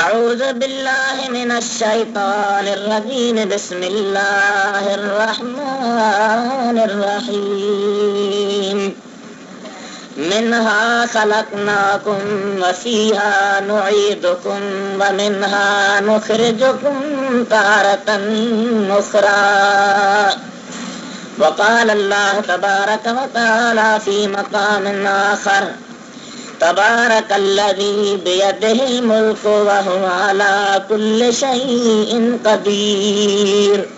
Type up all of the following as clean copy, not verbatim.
أعوذ بالله من الشيطان الرجيم بسم الله الرحمن الرحيم منها خلقناكم وفيها نعيدكم ومنها نخرجكم تارة أخرى وقال الله تبارك وتعالى في مقام آخر تبارك الذي بيده الملك وهو على كل شيء قدير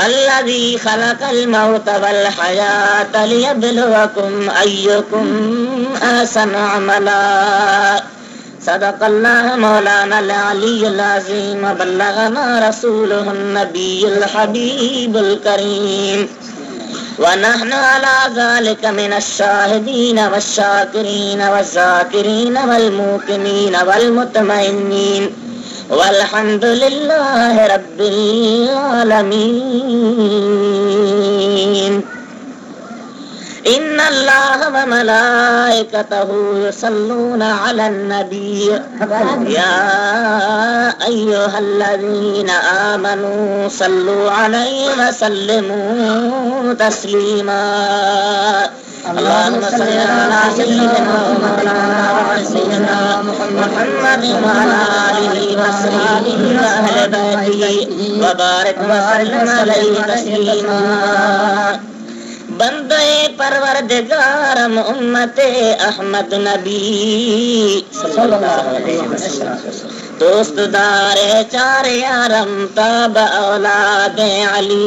الذي خلق الموت والحياة ليبلوكم أيكم أحسن عملا صدق الله مولانا العلي العظيم وبلغنا رسوله النبي الحبيب الكريم ونحن على ذلك من الشاهدين والشاكرين والذاكرين والموقنين والمطمئنين والحمد لله رب العالمين إن الله وملائكته يصلون على النبي يا أيها الذين آمنوا صلوا عليه وسلموا تسليما اللهم صل على سيدنا ومولانا محمد وعلى آله وصحبه وأهل بيته وبارك وسلم عليه تسليما बंदे परवरदिगारम उम्मते अहमद नबी दोस्त दारे चारे यारम तब औलादे अली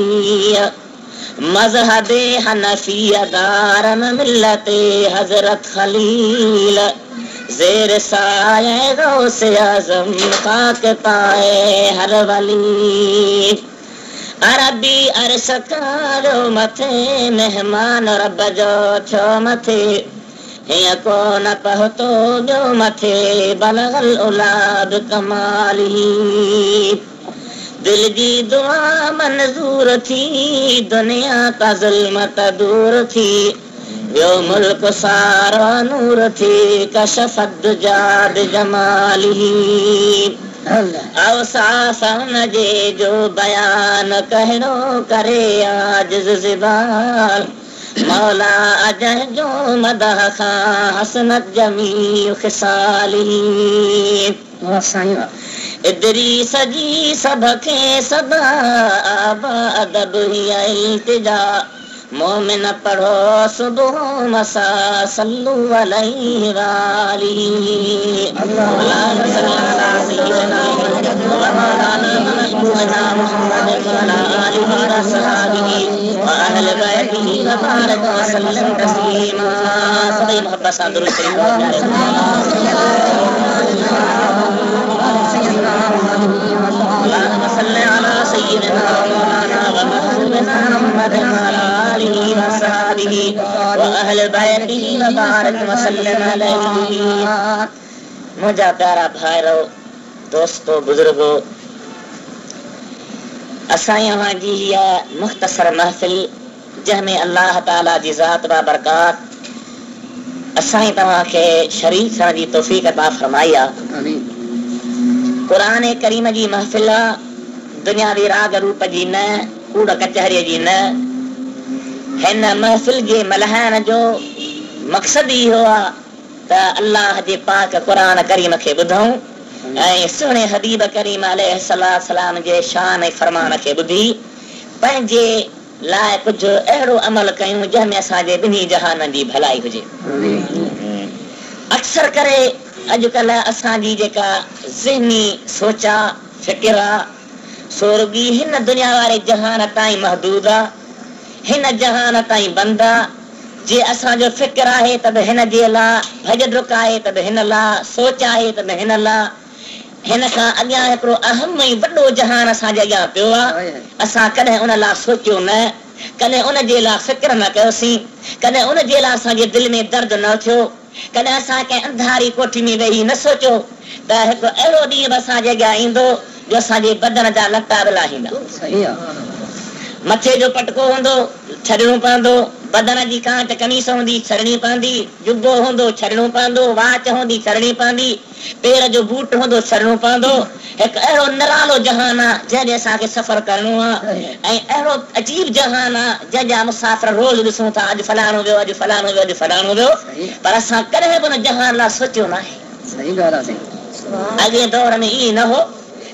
मजहबे हनफिया दारम मिल्लते हजरत खलील जेर साये गौसे आजम खाक पाए हर वली अरबी अर्श कारो मथे मेहमान रब जो छो मथे हिय को न पहुतो जो मथे बलगल उलाद कमाली दिल जी दुआ मंजूर थी दुनिया का जुल्मत दूर थी यो मुल्क सारा नूर थी कशफत जाद जमाली अवसाफन जे जो बयान कहनो करे आजिज़ ज़िबान मौला अजह जो मदह खां हसनत जमी खिसाली इदरीस जी सबके सदा आबा अदब ही इल्तिजा मोमिन पढ़ो सुबह मसा सल्लु अलैहि वालिही अल्लाहुम्मा सल्ली अला सय्यिदिना मुहम्मद व मौलाना मुहम्मद व अला आलिहि व सहाबिही व अहल बैतिही व बारक व सल्लम तस्लीमा सभी मोहब्बत से दुरूद शरीफ अल्लाहुम्मा सल्ली अला सय्यिदिना मौलाना व महबूबना मुहम्मद व अला मुझा प्यारा भाइरो दोस्तों बुजुर्गो असां यहाँ जी मुख्तसर महफिल जंहिंमें अल्लाह ताला जी ज़ात व बरकात असां तव्हां खे शरीक थियण जी तौफ़ीक़ अता फरमाई आहे। क़ुरान करीम जी महफिल दुनियावी राग रूप जी न कूड़ कचहरीअ जी न हिन महफिल जे मल्हाइण जो मक़सद इहो आहे त अल्लाह जे पाक क़ुरान करीम खे ॿुधूं ऐं सुहिणे हबीब करीम अलैहिस्सलाम जे शान ऐं फरमान खे ॿुधी पंहिंजे लाइ कुझु अहिड़ो अमल कयूं जंहिंमें असांजे ॿिन्ही जहाननि जी भलाई हुजे। अक्सर करे अॼुकल्ह असांजी जेका ज़हनी सोचा फ़िकिर आहे सो रुॻी हिन दुनिया वारे जहान ताईं महदूद आहे, हिन जहान ताईं बंद आहे। जे असांजो फ़िक्र आहे त हिन जे लाइ भॼ डुक आहे त हिन लाइ सोच आहे त हिन लाइ हिन खां अॻियां हिकिड़ो अहम ऐं वॾो जहान असांजे अॻियां पियो आहे। असां कॾहिं उन लाइ सोचियो न, कॾहिं उन जे लाइ फ़िक्र न कयोसीं, कॾहिं उन जे लाइ असांजे दिलि में दर्द न थियो, कॾहिं असां कंहिं अंधारी कोठी में वेही न सोचियो त हिकु अहिड़ो ॾींहुं बि असांजे अॻियां ईंदो जो असांजे बदन जा लटा बि लाहींदा, मथे जो पटको हूंदो छॾणो पवंदो, बदन जी कांच कमीस हूंदी छॾणी पवंदी, जुबो हूंदो छॾणो पवंदो, वाच हूंदी छॾणी पवंदी, पेर जो बूट हूंदो छॾणो पवंदो। हिकु अहिड़ो निरालो जहान आहे जंहिंजे असांखे सफ़र करणो आहे, ऐं अहिड़ो अजीब जहान आहे जंहिंजा मुसाफ़िर रोज़ ॾिसूं था, अॼु फलाणो वियो, अॼु फलाणो वियो, अॼु फलाणो वियो, पर असां कॾहिं बि हुन जहान लाइ सोचियो न आहे। अॻे दौर में ईअं न हो।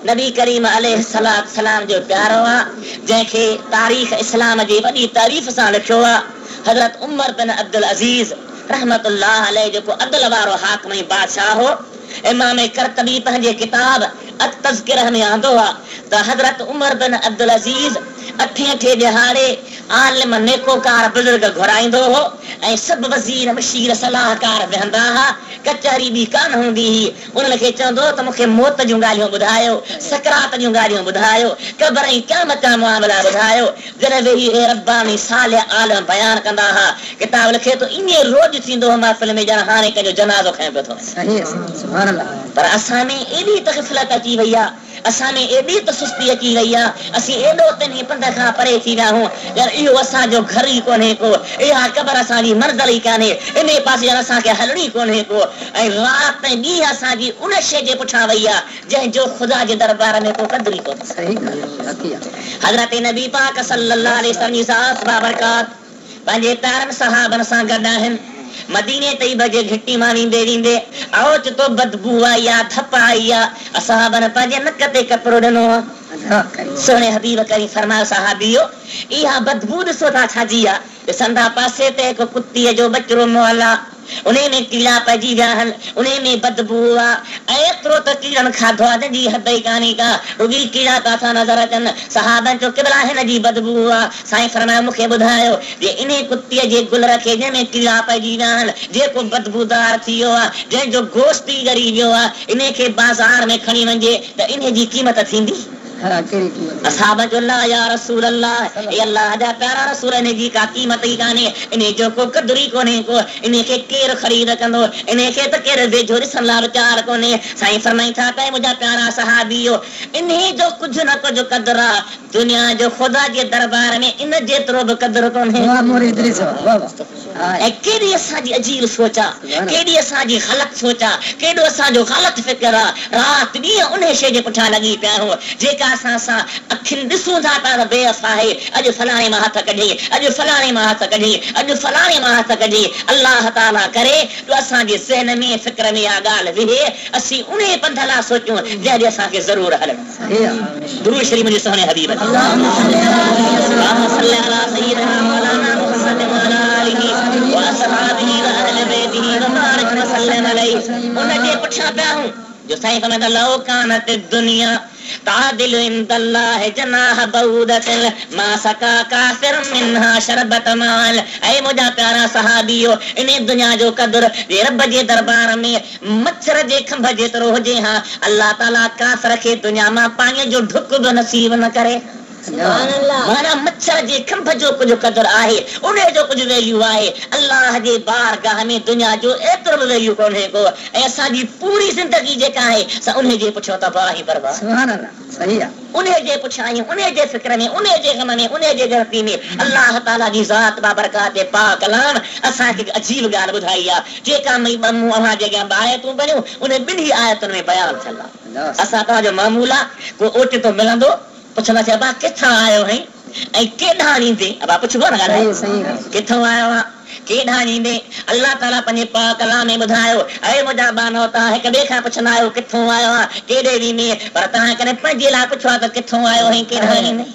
नबी करीम अलैहिस्सलातु वस्सलाम जो प्यारो आहे जंहिंखे तारीख़ इस्लाम जी वॾी तारीफ़ सां लिखियो आहे। हज़रत उमर बिन अब्दुल अज़ीज़ रहमतुल्लाह अलैह, जेको अदल वारो हाकिम ऐं बादशाह हो। इमाम कर्तबी पंहिंजे किताब अत-तज़किरह में आंदो आहे त हज़रत उमर बिन अब्दुल अज़ीज़ अठे ॾिहाड़े आलिम नेकोकार बुज़ुर्ग घुराईंदो हो ऐं सभु वज़ीर मशीर सलाहकार वेहंदा हुआ। कचहरी बि कान हूंदी हुई। उन्हनि खे चवंदो त मूंखे मौत जूं ॻाल्हियूं ॿुधायो, सकरात जूं ॻाल्हियूं ॿुधायो, क़ब्र ऐं क़यामत जा मामला ॿुधायो। जॾहिं वेही रब्बानी सालिह आलिम बयान कंदा हुआ। किताब लिखे तो ईअं रोज़ थींदो हो महफ़िल में ॼण हाणे कंहिंजो जनाज़ो खयो पियो थो। पर असां में एॾी तग़फ़लत अची वई आहे, असां में एॾी त सुस्ती अची वई आहे, असीं एॾो तंहिं पंध खां परे थी विया आहियूं यार इहो असांजो घर ई कोन्हे को, इहा क़ब्र असांजी मंज़िल ई कान्हे, इन पासे असांखे हलणी कोन्हे को, ऐं राति ऐं ॾींहुं असांजी उन शइ जे पुठियां वई आहे जंहिंजो ख़ुदा जे दरबार में को क़दुरु ई कोन्हे। हज़रत नबी पाक सल्लल्लाहु अलैहि वसल्लम जी ज़ात बाबरकात पंहिंजे प्यारनि सहाबनि सां गॾु आहिनि। मदीने तैयबा जे घिटी मां वेंदे वेंदे आओच तो बदबू आई आहे, थप आई आहे। असहाबनि पंहिंजे नक ते कपिड़ो ॾिनो आहे। सोने हबीब करी फरमायो सहाबियो इहा बदबू ॾिसो था छाजी आहे? ॾिसंदा पासे ते हिकु कुतीअ जो बचिड़ो मुअल आहे, उन में कीड़ा पइजी विया आहिनि, उन में बदबू आहे, ऐं एतिरो त कीड़नि खाधो आहे जंहिंजी हद ई कान्हे का, रुॻी कीड़ा काथा नज़र अचनि। सहाबनि जो किबला हिन जी बदबू आहे। साईं फरमायो मूंखे ॿुधायो जे इन कुतीअ जे गुलर खे जंहिंमें कीड़ा पइजी विया आहिनि, जेको बदबूदार थी वियो आहे, जंहिंजो गोश्त ई ॻरी वियो आहे, इन खे बाज़ार में खणी वञे त इन जी क़ीमत थींदी? असहाब जो ला या रसूल अल्लाह, ए अल्लाह जा प्यारा रसूल, इन जी का क़ीमत ई कान्हे, इन जो को क़दुरु ई कोन्हे को, इन खे केरु ख़रीद कंदो, इन खे त केरु वेझो ॾिसण लाइ वीचार कोन्हे। साईं फरमाई था त मुंहिंजा प्यारा सहाबियो इन जो कुझु न कुझु क़दुरु आहे, दुनिया जो ख़ुदा जे दरबार में इन जेतिरो बि क़दुरु कोन्हे। ऐं केॾी असांजी अजीब सोच आहे, केॾी असांजी ग़लति सोच आहे, केॾो असांजो ग़लति फ़िक्र आहे। राति ॾींहुं उन शइ जे पुठियां लॻी पिया आहियूं जेका असां अखियुनि ॾिसूं था त बेअस आहे। अॼु फलाणे मां हथ कढी, अॼु फलाणे मां हथ कढी, अॼु फलाणे मां हथ कढी। अल्लाह ताला करे तो असांजे ज़हन में फ़िक्र में इहा ॻाल्हि विहे, असीं उन पंध लाइ सोचूं जंहिंजे असांखे ज़रूरु हलणो। दुरूद शरीफ़ मुंहिंजे सोने हबीब उनजे पुठियां पिया आहियूं जो साईं फरमाईंदा लौ कानत दुनिया तादिल इंदल्लाह जनाह बऊदतिल मा सका काफिर मिन्हा शरबत माल। ऐ मुंहिंजा प्यारा सहाबियो इन दुनिया जो क़दुरु रब जे दरबार में मच्छर जे खंभ जेतिरो हुजे हा, अल्लाह ताला काफिर खे दुनिया मां पाणीअ जो ढुक बि नसीब न करे। माना मच्छर जे खंभ जो कुझु क़दुरु आहे, उन जो कुझु वैल्यू आहे। अल्लाह जे बारगाह में दुनिया जो एतिरो बि वैल्यू कोन्हे को, ऐं असांजी पूरी ज़िंदगी जेका आहे असां उन जे पुठियां तबाह ई बर्बाद, उन जे पुठियां आहियूं, उन जे फ़िक्र में, उन जे ग़म में, उन जे गिरफ़्ती में। अल्लाह ताला जी ज़ात बाबरकात जे पाक कलाम असांखे अजीब ॻाल्हि ॿुधाई आहे जेका अव्हां जेका आयतूं पढ़ियूं उन ॿिन्ही आयतुनि में बयानु थियल आहे। असां तव्हांजो मामूल आहे को ओचितो मिलंदो पुछंदासीं अबा किथां आयो आहीं ऐं केॾां ईंदे, अबा पुछबो न ॻाल्हि किथां आयो आहे केॾां ईंदे। अल्लाह ताला पंहिंजे पाक कलाम में ॿुधायो ऐं मुंहिंजा बानो तव्हां हिक ॿिए खां पुछंदा आहियो किथां आयो आहे केॾे वेंदे, पर तव्हां कॾहिं पंहिंजे लाइ पुछो आहे त किथां आयो आहीं केॾां ईंदे।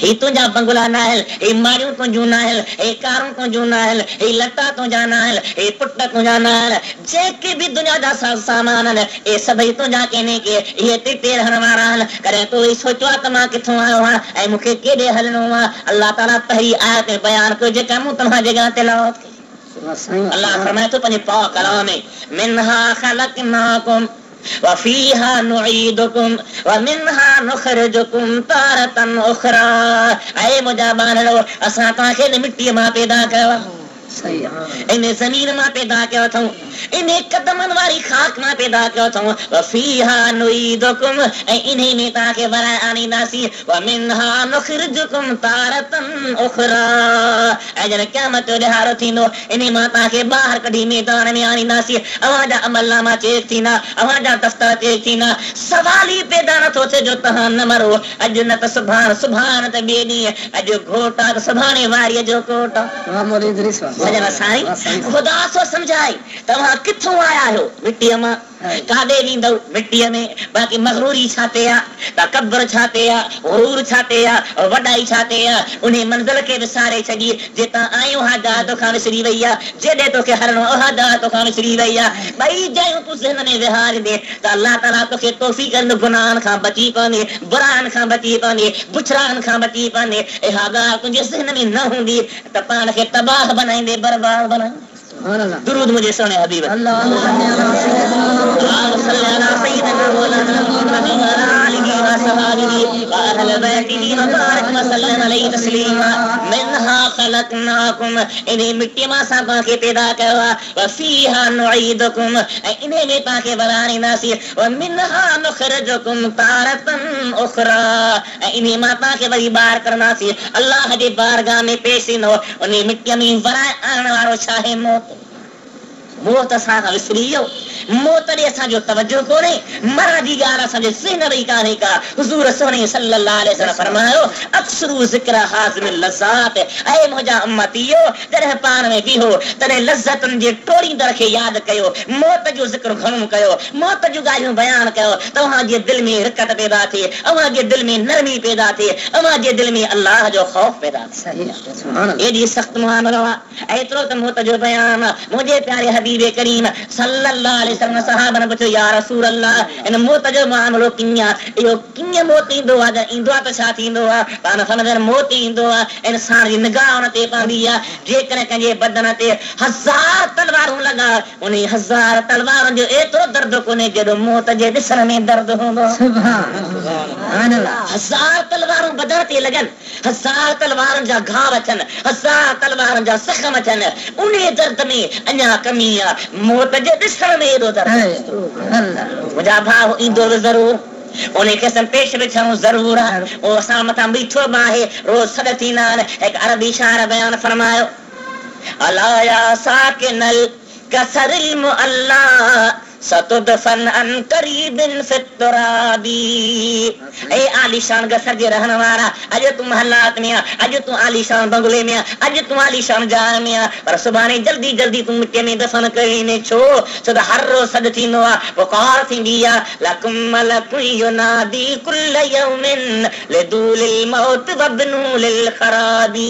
ही तुंहिंजा बंगला न आहिनि, ही मारियूं तुंहिंजूं न आहिनि, ही कारूं तुंहिंजूं न आहिनि, ही लटा तुंहिंजा न आहिनि, ही पुट तुंहिंजा न आहिनि, जेके बि दुनिया जा सामान आहिनि हे सभई तुंहिंजा कंहिं के इहे तिते रहण वारा आहिनि। कॾहिं तूं ही सोचियो आहे त मां किथां आयो आहियां ऐं मूंखे केॾे हलणो आहे? अल्लाह ताला पहिरीं आयत में बयानु कयो जेका मूं तव्हां जे अॻियां तिलावत कई। अल्लाह फरमाए थो पंहिंजे पाक कलाम में मिनहा खलक़नाकुम वफीहा नुईदुकुम वमिनहा नुखरिजुकुम तारतन उखरा। ऐ मुंहिंजा ॿारड़ो असां तव्हांखे मिटीअ मां पैदा कयो, सही है इन्हें जमीन मां पैदा कयो अथऊं इन्हें कदमन वारी खाक मां पैदा कयो अथऊं वफीहा नुईदुकुम ऐं इन्हीं में तव्हांखे वराए आणींदासीं वमिनहा नुखरिजुकुम तारतन उखरा ऐं जॾहिं क़यामत जो ॾिहाड़ो थींदो इन्हीं मां तव्हांखे ॿाहिरि कढी मैदान में आणींदासीं अव्हांजा अमलनामा चेक थींदा अव्हांजा दफ़्तर चेक थींदा सवाल ई पैदा नथो थिए जो तव्हां न मरो अॼु न त सुभाणे सुभाणे त ॿिए ॾींहुं अॼु घोट आहे त सुभाणे वारीअ जो कोट आहे ख़ुदा सो समझाए तव्हां किथों आया आहियो मिटीअ मां काॾे वेंदव मिटीअ में बाक़ी मगरूरी छाते आहे तकबर छाते आहे गुरूर छाते आहे वॾाई छाते आहे उन मंज़िल खे विसारे छॾी जितां आयूं हा दा तोखां विसरी वई आहे जेॾे तोखे हलणो हा दा तोखां विसरी वई आहे ॿई जयूं तूं ज़हन में विहारींदे त अलाह ताला तोखे तौफ़ीक़ ॾींदो गुनाहनि खां बची पवंदे बुराइनि खां बची पवंदे बुछड़ाइनि खां बची पवंदे इहा ॻाल्हि तुंहिंजे ज़हन में न हूंदी त पाण खे तबाह बनाईंदे बर्बाद बनाईंदे दुरूद मुझे सुने हबीब मिट्टी मां असां तव्हांखे पैदा कयो आहे वफीहा नुईदुकुम ऐं इन्हे में तव्हांखे वराणींदासीं वमिनहा नुखरिजुकुम तारतन उखरा ऐं इन्हे मां तव्हांखे वरी ॿाहिरि करंदासीं अल्लाह जे बारगाह में पेश ईंदो उन मिट्टीअ में वराए आणण वारो छा आहे मौत मौत असांखां विसरी वियो मौत ॾे असांजो तवजो कोन्हे मरण जी ॻाल्हि असांजे ज़हन में कान्हे का हुज़ूर सोने सल्लल्लाहु अलैहि वसल्लम फरमायो अक्सरू ज़िक्र हाज़िमिल लज़्ज़ात ऐ मुंहिंजा उम्मतियो जॾहिं पाण में बीहो तॾहिं लज़्ज़तुनि जे टोड़ींदड़ खे यादि कयो मौत जो ज़िक्र घणो कयो मौत जूं ॻाल्हियूं बयान कयो तव्हांजे दिलि में रिकत पैदा थिए अव्हांजे दिलि में नरमी पैदा थिए अव्हांजे दिलि में अल्लाह जो ख़ौफ़ पैदा थिए एॾी सख़्त मुआमलो आहे एतिरो त मौत जो बयान मुंहिंजे प्यारे हबीब करीम सल्लल्लाहु अलैहि वसल्लम सहाबन पुछो या रसूल अल्लाह इन मौत जो मामलो कीअं आहे इहो कीअं मौत ईंदो आहे जॾहिं ईंदो आहे त छा थींदो आहे पाण सम्झनि मौत ईंदो आहे इंसान जी निगाह हुन ते पवंदी आहे जेकॾहिं कंहिंजे बदन ते 1000 तलवारूं लॻा उन 1000 तलवारुनि जो एतिरो दर्द कोन्हे जेॾो मौत जे ॾिसण में दर्द हूंदो 1000 तलवारूं बदन ते लॻनि 1000 तलवारुनि जा घाव अचनि 1000 तलवारुनि जा ज़ख़्म अचनि उन दर्द में अञा कमी आहे मौत जे ॾिसण में एॾो दर्द मुंहिंजा भाउ ईंदो बि ज़रूर उन क़िस्म पेश विछणो ज़रूर आहे उहो असां मथां बीठो बि आहे रोज़ सॾ थींदा आहिनि हिकु अरबी शाइर बयानु फरमायो अला या साकिनल कसरिल मुअल्ला सतुदफन अन करीबिन फितराबी ए आलीशान गसर जे रहण वारा अॼु तूं महलात में आहे अॼु तूं आलीशान बंगले में आहे अॼु तूं आलीशान जाइ में आहे पर सुभाणे जल्दी जल्दी तूं मिटीअ में दफ़न करीने छो छो त हर रोज़ सॾ थींदो आहे पुकार थींदी आहे लकुम मलकुन युनादी कुल्ल यौमिन लिदूलिल मौत वबनु लिल खराबी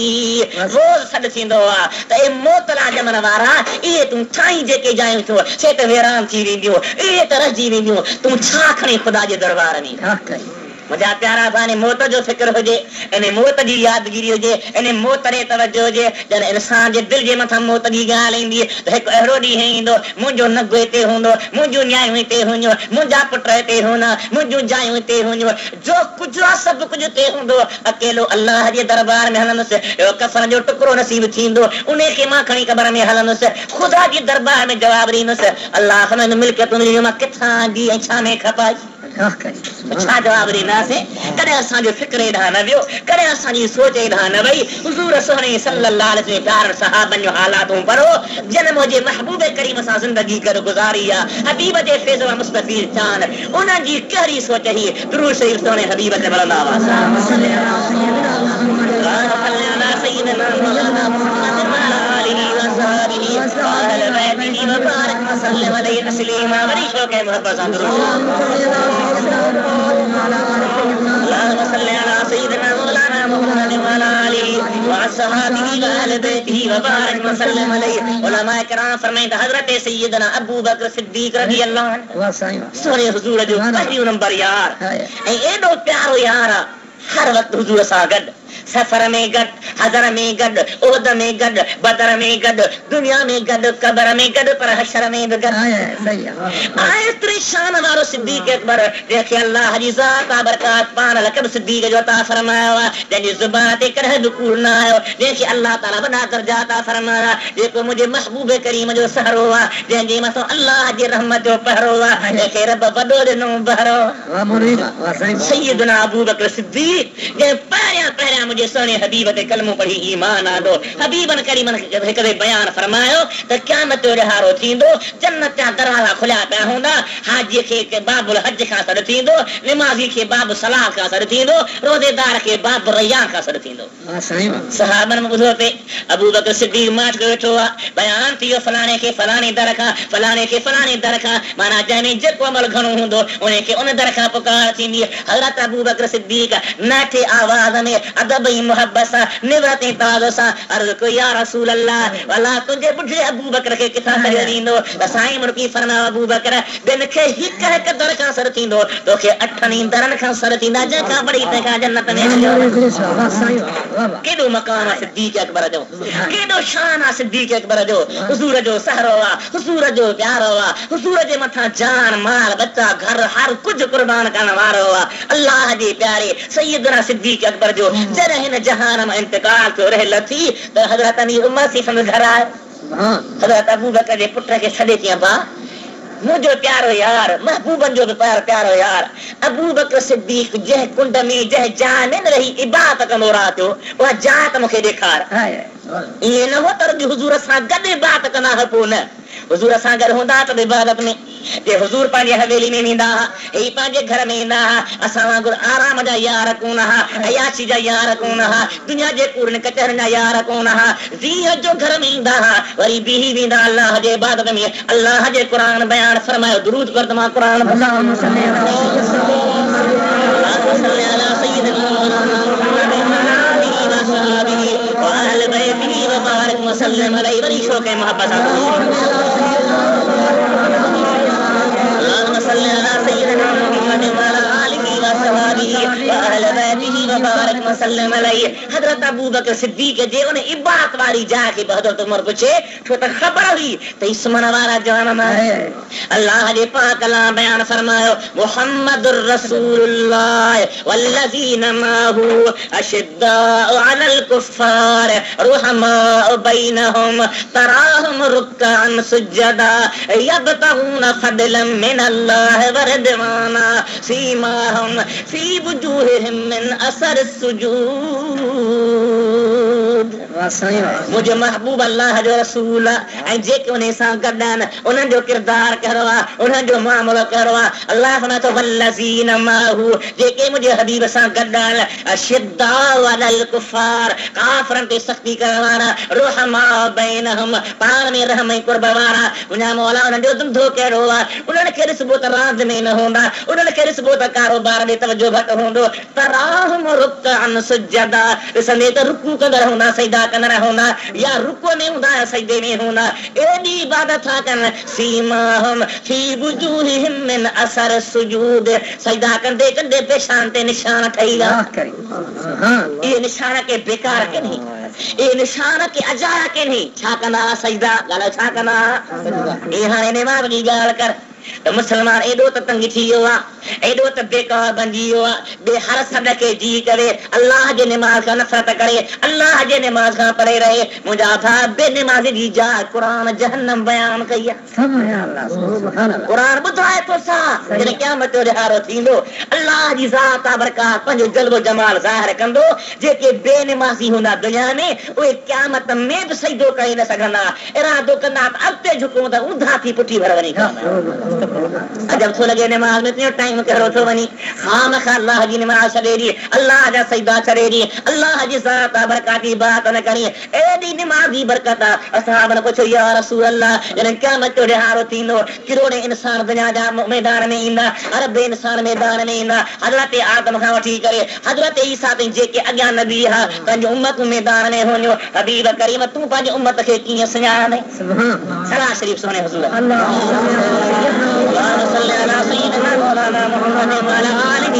रोज़ सॾ थींदो आहे त ए मौत ला ॼमण वारा इहे तूं ठाहीं जेके जायूं थियो छे त वेरान थी ए तरह जी वेंदियूं तूं छा खणी ख़ुदा जे दरबार में मुंहिंजा प्यारा भाने मौत जो फिक्र हुजे इन मौत जी यादगिरी हुजे इन मौत ॾे तवजो हुजे जॾहिं इंसान जे दिलि जे मथां मौत जी ॻाल्हि ईंदी त हिकु अहिड़ो ॾींहुं ईंदो मुंहिंजो नगु हिते हूंदो मुंहिंजूं न्यायूं हिते हूंदियूं मुंहिंजा पुट हिते हूंदा मुंहिंजूं जायूं हिते हूंदियूं जो कुझु आहे सभु कुझु हिते हूंदो अकेलो अल्लाह जे दरबार में हलंदुसि कफ़न जो टुकड़ो नसीब थींदो उन खे मां खणी क़बर में हलंदुसि ख़ुदा जे दरबार में जवाबु ॾींदुसि अल्लाह खनि मिल्कियतूं मां किथां जी ऐं छा में खपाई छा जवाबु ॾींदासीं कॾहिं असांजो फिक्र हेॾां न वियो कॾहिं असांजी सोच हेॾां न वई हुज़ूर सोने सल्लल्लाहु अलैहि वसल्लम प्यारनि सहाबनि जो हालातूं पढ़ो जिन मुंहिंजे महबूब करीम सां ज़िंदगी करे गुज़ारी आहे हबीब जे फैज़ मुस्तफ़ी चान उन्हनि जी कहिड़ी सोच हुई दुरूद शरीफ़ सोने हबीब ते पढ़ंदा हुआसीं हज़रत सैयदना अबू बकर सिद्दीक़ रज़ी अल्लाह अन्हु सोने हुज़ूर जो पहिरियों नंबर यार ऐं एॾो प्यारो यार आहे हर वक़्तु हुज़ूर सां गॾु सफर में गड, हजर में गड, ओहद में गड, बदर में गड, दुनिया में गड, कब्र में गड, पर हशर में गड। आए शान वारो सिद्दीक अकबर देखे अल्लाह जी ज़ात बरकत पान लकब सिद्दीक जो अता फरमाया जंहिंजी ज़ुबान ते कॾहिं दुकूर न आयो। देखे अल्लाह ताला वॾा दर्जा अता फरमाया जेको मुंहिंजे महबूब करीम जो सहरो आहे जंहिंजे मथां अल्लाह जी रहमत जो पहरो आहे जंहिंखे रब वॾो ॾिनो बहरो सैयदना अबू बकर सिद्दीक जंहिं पहिरियां मुंहिंजे सुहिणे हबीब ते कलमो पढ़ी ईमान आंदो। हबीबन करीमन हिकिड़े बयान फरमायो त क़यामत जो ॾिहाड़ो थींदो जन्नत जा दरवाज़ा खुलिया पिया हूंदा हाजी खे बाबुल हज खां सॾु थींदो निमाज़ी खे बाबु सलाह खां सॾु थींदो रोज़ेदार खे बाबु रैयान खां सॾु थींदो। सहाबन में ॿुधो पे अबू बकर सिद्दीक माच करे वेठो आहे बयान थी वियो फलाणे खे फलाणे दर खां फलाणे खे फलाणे दर खां माना जंहिंमें जेको अमल घणो हूंदो उनखे उन दर खां पुकार थींदी। हज़रत अबू बकर सिद्दीक नाठे आवाज़ में अदब ऐं मुहबत सां निवरत ऐं ताज़ सां अर्ज़ कयो या रसूल अल्लाह अल्लाह तुंहिंजे ॿुढे अबू बकर खे किथां सॾु ॾींदो त साईं मुर्की फरमायो अबू बकर ॿिनि खे हिक हिक दर खां सॾु थींदो तोखे 8 दरनि खां सॾु थींदा जंहिंखां बड़ी तंहिंखां जन्नत में केॾो मक़ाम आहे सिद्दीक अकबर जो केॾो शान आहे सिद्दीक अकबर जो हुज़ूर जो सहरो आहे हुज़ूर जो प्यारो आहे हुज़ूर जे मथां जान माल बच्चा घर हर कुझु कुर्बान करण वारो आहे अल्लाह जे प्यारे सैयदना सिद्दीक अकबर जो जॾहिं हिन जहान मां इंतकाल थियो रहल थी त हज़रत अमीर उमर सी संद घर आयो। हज़रत अबू बकर जे पुट खे छॾे थी बा मुझो प्यारो यार महबूबन जो भी प्यारो यार अबू बकर सिद्दीक जह कुंड में जह जान में रही इबादत कंदो रातो वह जात मुखे ॾेखार ये न हो तर हुजूर सां गॾु इबादत कंदा हो न हुजूर सां गॾु हूंदा त इबादत में जे हुजूर पंहिंजे हवेली में वेंदा ही पंहिंजे घर में ईंदा असां वांगुरु आराम जा यार कोन हा अयाशी जा यार कोन हा दुनिया जे कूड़नि कचहरनि जा यार कोन हा ज़ीअ जो घर में ईंदा वरी बीही वेंदा अल्लाह जे इबादत में अल्लाह जे क़ुरान बयान फरमायो दुरूद कर तमा क़ुरान वसल्लम अलैहि वरी शौक़ मोहब्बत हज़रत अबू बकर सिद्दीक जे उन इबादत वारी जाइ खे हज़रत उमर पुछे छो त ख़बर हुई त इस्मन वारा जवान आहे। अल्लाह जे पाक कलाम बयान फरमायो मुहम्मदुर रसूलुल्लाह वल्लज़ीना माहू अशिद्दाउ अलल कुफ़ार रुहमाउ बैनहुम तराहुम रुक्कान सुज्जदा यब्तगून फदलन मिनल्लाह व रिदवाना सीमाहुम फी वुजूहिहिम मिन असर सुजूद। मुझे महबूब अल्लाह जो रसूल ऐं जेके उन सां गॾु आहिनि उन्हनि जो किरदार कहिड़ो आहे उन्हनि जो मामलो कहिड़ो आहे। अल्लाह फरमाए थो वल्लज़ीना माहू जेके मुंहिंजे हबीब सां गॾु आहिनि अशिद्दाउ अलल कुफ़ार काफ़िरनि ते सख़्ती करण वारा रुहमाउ बैनहुम पाण में रहम ऐं कुर्ब वारा मुंहिंजा मौला उन्हनि जो धंधो कहिड़ो आहे उन्हनि खे ॾिसबो त रांदि में न हूंदा उन्हनि खे ॾिसबो त कारोबार ॾे तवजो घटि हूंदो तराहुम रुक्कान सुज्जदा ॾिसंदे त रुकू कंदड़ हूंदा सजदा कंदड़ हूंदा या रुकू में हूंदा या सजदे में हूंदा एॾी इबादत था कनि सीमाहुम फी वुजूहिहिम मिन असर सुजूद सजदा कंदे कंदे पेशान ते निशान ठही विया इहे निशान के बेकार के नहीं इहे निशान के अजाया के नहीं छा कंदा सजदा ॻाल्हि छा कंदा इहे हाणे निमाज़ जी ॻाल्हि कर त मुसलमान एॾो त तंग थी वियो आहे एॾो त बेकार बणिजी वियो आहे ॿिए हर सॾ खे जी करे अल्लाह जे निमाज़ खां नफ़रत करे अल्लाह जे निमाज़ खां परे रहे। मुंहिंजा भाउ बेनिमाज़ जी जाइ क़ुरान जहन्नम बयान कई आहे क़ुरान ॿुधाए थो सा जॾहिं क़यामत जो ॾिहाड़ो थींदो अल्लाह जी ज़ात बरकात पंहिंजो जलवो जमाल ज़ाहिर कंदो जेके बेनिमाज़ी हूंदा दुनिया में उहे क़यामत में बि सजदो करे न सघंदा इरादो कंदा त अॻिते झुकूं त ऊंधा थी पुठी भर वञी अजब थो लॻे निमाज़ में टाइम कहिड़ो थो वञे खामखा अल्लाह जी निमाज़ छॾे ॾी अल्लाह जा सजदा छॾे ॾी अल्लाह जी ज़ात बरकात जी बात न करी एॾी निमाज़ जी बरकत आहे। असहाब ने पुछो या रसूल अल्लाह जॾहिं क़यामत जो ॾिहाड़ो थींदो किरोड़े इंसान दुनिया जा मैदान में ईंदा अरब इंसान मैदान में ईंदा हज़रत आदम खां वठी करे हज़रत ईसा ताईं जेके अॻियां नबी हा पंहिंजो उम्मत मैदान में हुयो हबीब करीम तूं पंहिंजी उम्मत खे कीअं सुञाणे सलाह शरीफ सोने हुज़ूर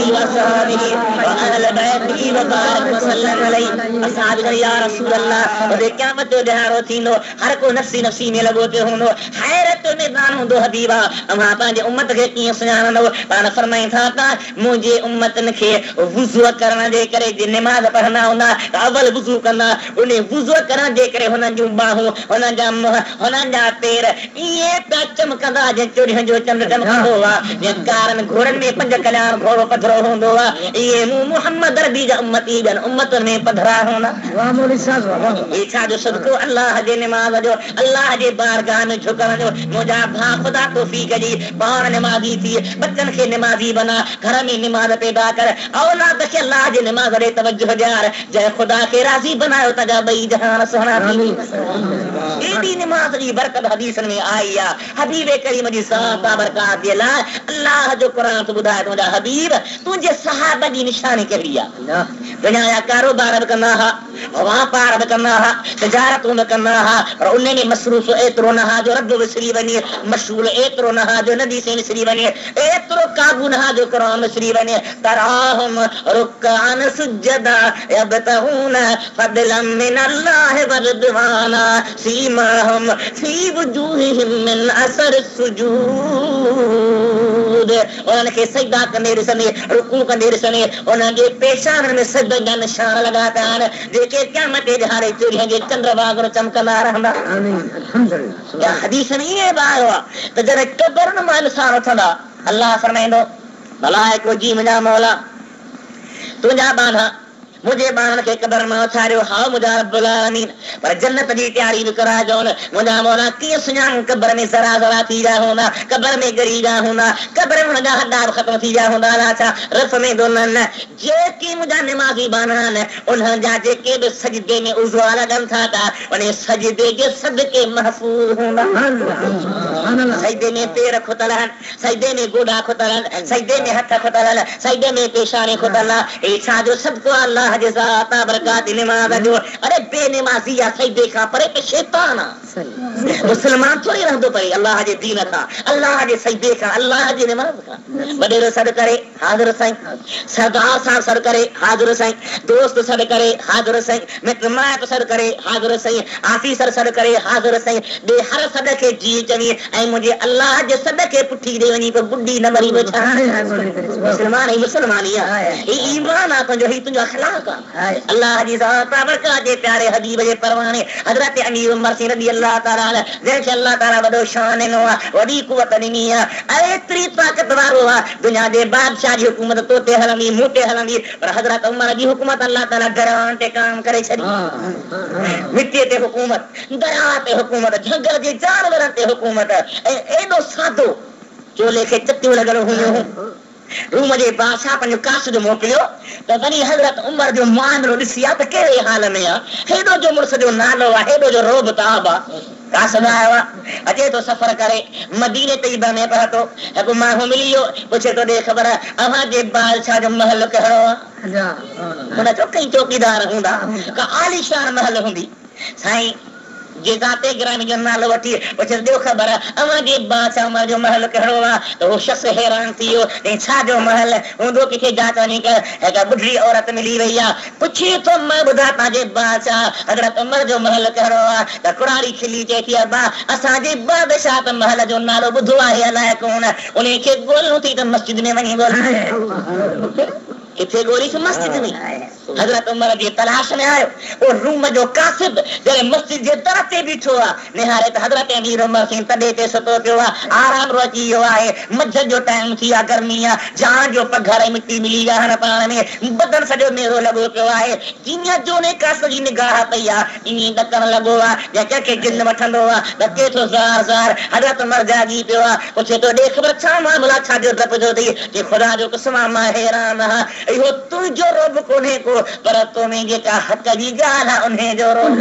आलिहि व सहबिहि व अहल बैतिहि व बारक व सल्लम अलैहि असहाब या रसूल अल्लाह। और क़यामत जो ॾियारो थींदो हर को नफ़्सी नफ़्सी में लॻो पियो हूंदो, हैरत में मैदान हूंदो हबीबा अमां पंहिंजे उम्मत खे कीअं सुञाणंदो। पाण फरमाईं था त मुंहिंजे उम्मतन खे वुज़ू करण जे करे जे निमाज़ पढ़ंदा हूंदा त अवल वुज़ू कंदा, उन वुज़ू करण जे करे हुननि जूं बाहूं हुननि जा मुंहं हुननि जा पेर ईअं पिया चमकंदा जीअं चोॾहं जो चंड चमकंदो आहे, जीअं कारनि घोड़नि में 5 कल्याण घोड़ो पधरो हूंदो आहे, इहे मूं मुहम्मद अरबी जा उम्मती ॿियनि उम्मतुनि में पधरा हूंदा। ही छा जो सदको अल्लाह जे निमाज़ जो, अल्लाह जे बारगाह में झुकण जो। मुंहिंजा भाउ ख़ुदा तौफ़ीक़ ॾी पाण निमाज़ी थी, बच्चनि खे निमाज़ी बना, घर में निमाज़ पैदा कर, औलाद खे अल्लाह जे निमाज़ ॾे तवज्जो ॾियार, जंहिं ख़ुदा खे राज़ी बनायो तुंहिंजा ॿई जहान सुहिणा थी। एॾी निमाज़ जी बरकत हदीसनि में आई आहे। हबीब करीम जी सात बरकात जे लाइ अल्लाह जो क़ुर तो ॿुधाए, तुंहिंजा हबीब तुंहिंजे सहाबा जी निशानी कहिड़ी आहे। दुनिया जा कारोबार बि कंदा हुआ, वापार बि कंदा हुआ, तिजारतूं बि कंदा हुआ, पर उन में मसरूफ़ एतिरो न हा जो रब विसरी वञे, मशगूल एतिरो न हा जो नदीसे विसरी वञे, एतिरो क़ाबू न हा जो क़ुरान विसरी वञे। तराहुम रुक्कान सुज्जदा यब्तगून फदलन मिनल्लाहि व रिदवाना सीमाहुम फी वजूहिहिम मिन असर सुजूद। उन्हनि खे सजदा कंदे ॾिसंदे, रुकू कंदे ॾिसंदे उन्हनि जे पेशाननि में सजदे जा निशान लॻा पिया आहिनि, जेके क़यामत जे ॾिहाड़े चोॾहं जे चंड वांगुरु चमकंदा रहंदा। हदीस में ईअं बि आयो आहे त जॾहिं कब्र मां इंसान उथंदा, अल्लाह फरमाईंदो भला हिकिड़ो जी मुंहिंजा मौला तुंहिंजा बाना मुझे बाण के कब्र में उथारियो, हा मुझा रब्बुल आलमीन, पर जन्नत जी तैयारी भी करा जो मुझा मौला कीअं सुञाण कब्र में जरा जरा थी जा हूंदा, कब्र में गरी जा हूंदा, कब्र में उनजा हड्डा खत्म थी जा हूंदा, अलाछा रफ़ में दोनन जेके मुझा निमाज़ी बानन उन्हनि जा जेके बि सजदे में उज़वा लगन था ता उन सजदे जे सदके महफूज़ हूंदा। सजदे में पैर खुतल आहिनि, सजदे में गोॾा खुतल आहिनि, सजदे में हथ खुतल आहिनि, सजदे में पेशानी खुतल आहे। छा जो सदको अल्लाह जे ज़ात बरकात निमाज़ जो। अरे बेनिमाज़ी आहे सजदे खां परे त शैतान आहे, मुस्लमान थोड़ी रहंदो परे अल्लाह जे दीन खां, अल्लाह जे सजदे खां, अल्लाह जे निमाज़ खां। वॾेरो सॾु करे हाज़िर साईं, सरदार साहब सॾु करे हाज़िर साईं, दोस्त सॾु करे हाज़िर साईं, मिट माइट सॾु करे हाज़िर साईं, ऑफिसर सॾु करे हाज़िर साईं, ॿिए हर सॾ खे जी चवी ऐं मुंहिंजे अल्लाह जे सॾ खे पुठी ॾे वञी पोइ बुढी न मरी बि छा मुस्लमान ई मुस्लमानी आहे, ही ईमान आहे तुंहिंजो, ही तुंहिंजो अखलाक आहे। अल्लाह जी ज़ात बरकात जे प्यारे हबीब जे परवाने हज़रत अमीर उमर सिंह रज़ी अल्लाह ताला अलैह, जंहिंखे अल्लाह ताला वॾो शान ॾिनो आहे, वॾी कुवत ॾिनी आहे, एतिरी ताक़त वारो आहे, दुनिया जे बादशाह जी हुकूमत तो ते हलंदी, मूं ते हलंदी, पर हज़रत उमर जी हुकूमत अल्लाह ताला दरियाहनि ते क़ाइम करे छॾी। मिटीअ ते हुकूमत, दरिया ते हुकूमत, झंगल जे जानवरनि ते हुकूमत, ऐं एॾो सादो चोले खे चटियूं लॻल हुयूं। रूम जे बादशाह पंहिंजो कासिद मोकिलियो त वञी हज़रत उमर जो मामिलो ॾिसी आहे त कहिड़े हाल में आहे, हेॾो जो मुड़ुस जो नालो आहे, हेॾो जो रोब ताब आहे। कासिद आयो आहे, अचे थो सफ़र करे मदीने तैयबा में पहुतो, हिकु माण्हू मिली वियो, पुछे थो ॾे ख़बर अव्हां जे बादशाह जो महल कहिड़ो आहे। हुन चयो कई चौकीदार हूंदा, का आलीशान महल हूंदी। साईं जे ज़ाते गिरामी जो नालो वठी पुछे ॾियो ख़बर अव्हां जे बादशाह उमर जो महल कहिड़ो आहे, त उहो शख़्स हैरान थी वियो, छा जो महल हूंदो, किथे जांच वञी कर हिकु बुढी औरत मिली वई आहे, पुछे थो मां ॿुधा तव्हांजे बादशाह हज़रत उमर जो महल कहिड़ो आहे, त कुड़ारी खिली चए थी अब्बा असांजे बादशाह त महल जो नालो ॿुधो आहे अलाए कोन, उन खे ॻोल्हियूं थी त मस्जिद में वञी ॻोल्हियूं, किथे ॻोल्हीस मस्जिद में। हज़रत उमर जी तलाश में आयो, ओ रूम जो कासिद जॾहिं मस्जिद जे दर ते बीठो आहे, निहारे त हज़रत अमीर उमर सिंह तॾे ते सुतो पियो आहे, आराम अची वियो आहे, मंझंदि जो टाइम थी आहे, गर्मी आहे, जान जो पघर मिटी मिली विया आहिनि पाण में, बदन सॼो मेरो लॻो पियो आहे, जीअं जो ने कासिद जी निगाह पई आहे ईअं ॾकण लॻो आहे, या कंहिंखे जिन वठंदो आहे ॾके थो ज़ार ज़ार। हज़रत उमर जागी पियो आहे, पुछे थो ॾे ख़बर छा मामला, छा जो डप जो अथई, जे ख़ुदा जो क़सम मां हैरान आहियां, इहो तुंहिंजो रोब कोन्हे को, पर तो में जेका हक़ जी ॻाल्हि आहे उन जो रोब।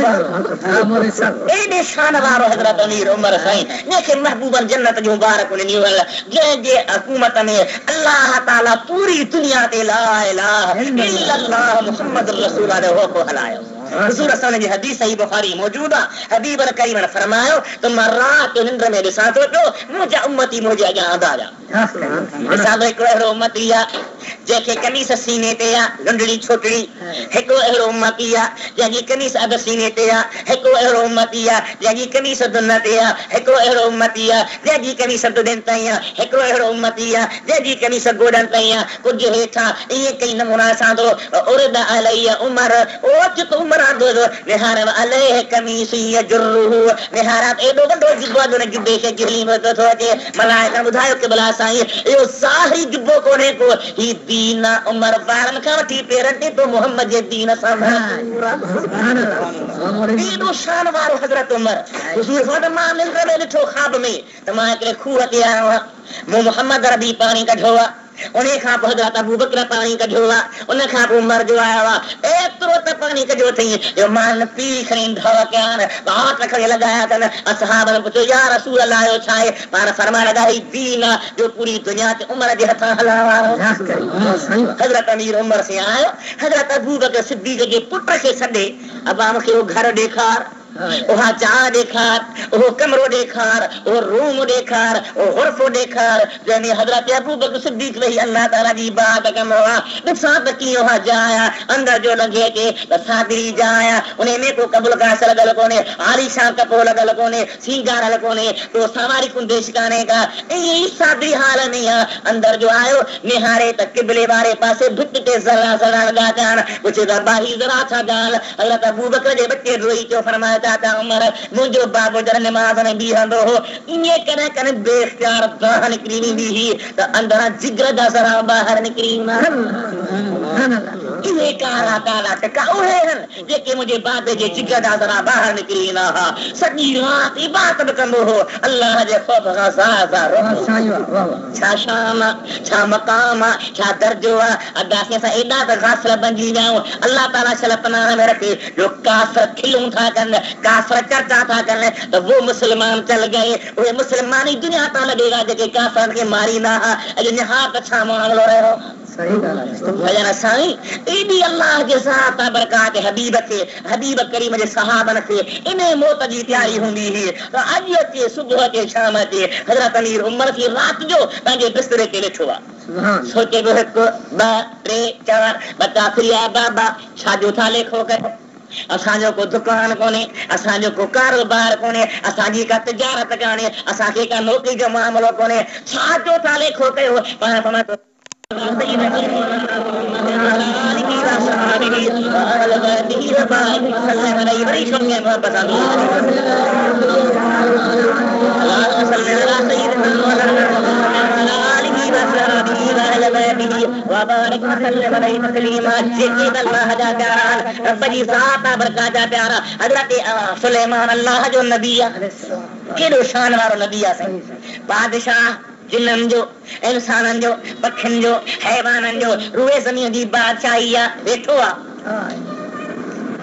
एॾे शान वारो हज़रत अमीर उमर साईं, जंहिंखे महबूबन जन्नत जूं बारकूं ॾिनियूं आहिनि, जंहिंजे हुकूमत में अल्लाह ताला पूरी दुनिया ते ला इलाहा इल्लल्लाह मुहम्मद रसूल जो हुक्म हलायो। हुज़ूर असां जी हदीस सही बुखारी मौजूद आहे, हबीब करीम ने फरमायो त मां रात जो निंड में ॾिसां थो पियो मुंहिंजा उम्मती मुंहिंजे अॻियां आंदा जा, हिकिड़ो अहिड़ो उम्मती आहे जैसे कमीस सीने ते आ लुंडड़ी छोटड़ी हिको अहिड़ो उम्मती आ जंहिंजी कमीस अध सीने ते आ हिको अहिड़ो उम्मती आ जंहिंजी कमीस दुन ते आ हिको अहिड़ो उम्मती आ जंहिंजी कमीस दुदिन ताईं आ हिको अहिड़ो उम्मती आ जंहिंजी कमीस गोॾनि ताईं आ कुझु हेठां ईअं कई नमूना सां थो उर्द अलैया उमर ओचित उमर दो निहार अलैह कमीस यजुर्रुहु निहारा एॾो वॾो जुब्बो आहे उन जुब्बे खे गिली में थो अचे मलाइका ॿुधायो कि भला साईं इहो ज़ाहिरी जुब्बो कोन्हे को ही दीन उमर ॿारनि खां वठी पेरनि ते तो मोहम्मद जे दीन सां एॾो शान वारो हज़रत उमर हुज़ूर फरमायो मां निंड में ॾिठो ख़्वाब में त मां हिकिड़े खूह ते आयो आहियां मूं मोहम्मद रबी पाणी कढियो आहे उन खां पोइ हज़रत अबू बकर पाणी कढियो आहे उन खां पोइ उमर जो आयो आहे एतिरो त पाणी कढियो अथई जो मां पी खणी ढव कया बात खणी लॻाया अथनि असहाबनि पुछियो या रसूल अल्लाह जो छा आहे पाण फरमाइण लॻा ही दीन जो पूरी दुनिया ते उमर जे हथां हलायो आहे हज़रत अमीर उमर से आयो हज़रत अबू बकर सिद्दीक़ जे पुट खे सॾे अबा मूंखे उहो घर ॾेखार उहा चाह ॾेखार उहो कमरो ॾेखार उहो रूम ॾेखार उहो हुर्फ़ो ॾेखार जंहिंमें हज़रत अबू बकर सिद्दीक़ वेही अल्लाह ताला जी बात कंदो आहे ॾिसां त कीअं उहा जाइ आहे अंदर जो लॻे अचे त सादरी जाइ आहे उन में को कबूल कास लॻल कोन्हे आलीशान कपो लॻल कोन्हे सींगारल कोन्हे को सवारी कुंदेश कान्हे का ईअं ई सादरी हाल में आहे अंदर जो आयो निहारे त क़िबले वारे पासे भित ते ज़रा ज़रा लॻा पिया आहिनि पुछे त बाही ज़रा छा ॻाल्हि हज़रत अबू बकर जे बचे रोई पियो फरमाए उमर मुंहिंजो बाबू जॾहिं निमाज़ में बीहंदो हो ईअं कॾहिं कॾहिं बेख्तियार बाहि निकिरी वेंदी हुई त अंदरां जिगर जा ज़रा ॿाहिरि निकिरी इहे कारा कारा टका उहे आहिनि जेके मुंहिंजे बाबे जे जिगर जा ज़रा ॿाहिरि निकिरी ईंदा हुआ सॼी राति इबादत बि कंदो हो अल्लाह जे ख़ौफ़ खां छा शान छा मक़ाम आहे छा दर्जो आहे अदासीं असां एॾा त गाफ़िल बणिजी विया आहियूं अल्लाह ताला शल पनाह में रखे जो काफ़िर खिलूं था कनि काफ़िर चर्चा था कनि त वो मुस्लमान चल गए उहे मुस्लमान ई दुनिया तां लॻेगा जेके काफ़िरनि खे मारींदा हुआ अॼु निहार छा मामिलो रहियो भॼन साईं एॾी अल्लाह जे ज़ात बरकात हबीब खे हबीब करीम जे सहाबनि खे इन मौत जी तयारी हूंदी हुई त अॼु अचे सुबुह अचे शाम अचे हज़रत अमीर उमर खे राति जो पंहिंजे बिस्तरे ते ॾिठो आहे सोचे पियो हिकु ॿ टे चारि बता फिरिया बाबा छा जो था लेखो कयो असांजो को दुकान कोन्हे असांजो को कारोबार कोन्हे असांजी का तिजारत कोन्हे असांखे का नौकरी जो मामिलो कोन्हे छा जो था लेखो कयो पाण फरमायो सुलेमान अल्लाह जो नबी आहे केॾो शान वारो नबी आहे बादशाह जिन्ननि जो इंसाननि जो पखियुनि जो हैवाननि जो रूए ज़मीन जी बादशाही आहे वेठो आहे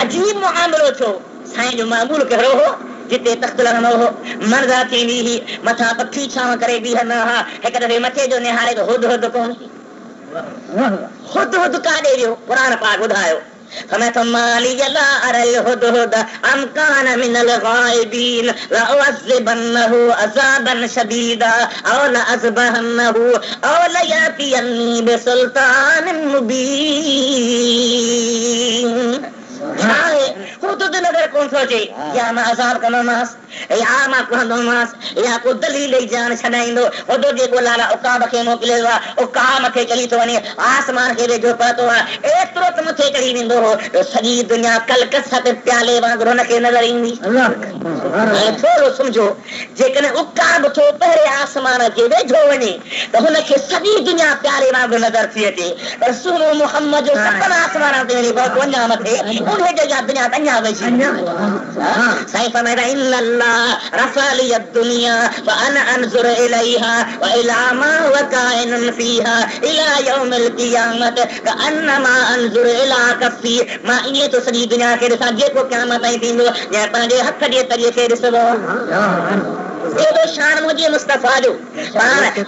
अजीब मुआमिलो छो साईं जो मामूल कहिड़ो हो जिते तख़्त लॻंदो हो मर्दा थींदी हुई मथां पखी छांव करे बीहंदा हुआ हिकु दफ़े मथे जो निहारे त हुद हुद कोन हुद हुद काॾे वियो क़ुरान पाक ॿुधायो فمثل مالي لا أرى الهدهد أم كان من الغائبين لأعذبنه عذابا شديدا أو لأذبحنه أو ليأتيني بسلطان مبين नगर कौन सोचे या मां अज़ाब कंदोमांसि या मां कहंदोमांसि या को दलील ई जान छॾाईंदो ओॾो जेको लाला उकाब खे मोकिलियो आहे उकाब मथे चढ़ी थो वञे आसमान खे वेझो पहुतो आहे एतिरो त मथे चढ़ी वेंदो हो जो सॼी दुनिया कलकत्ता ते प्याले वांगुरु हुनखे नज़र ईंदी थोरो सम्झो जेकॾहिं उकाब थो पहिरें आसमान खे वेझो वञे त हुनखे सॼी दुनिया प्याले वांगुरु नज़र थी अचे पर सुनो मोहम्मद जो सतनि आसमान ते वञी पहुतो वञा मथे उन जॻह दुनिया अञा वेझी साईं फरमाईंदा इन अल्लाह रफ़अली दुनिया व अना अंजुर इलैहा व इला मा वकाइनुन फीहा इला यौमिल क़ियामत कअन्नमा अंजुर इला कफ़ी मां ईअं तो सॼी दुनिया खे ॾिसां जेको क़यामत ताईं थींदो या पंहिंजे हथ जे तरीक़े खे ॾिसबो एॾो शान मुंहिंजे मुस्तफ़ा जो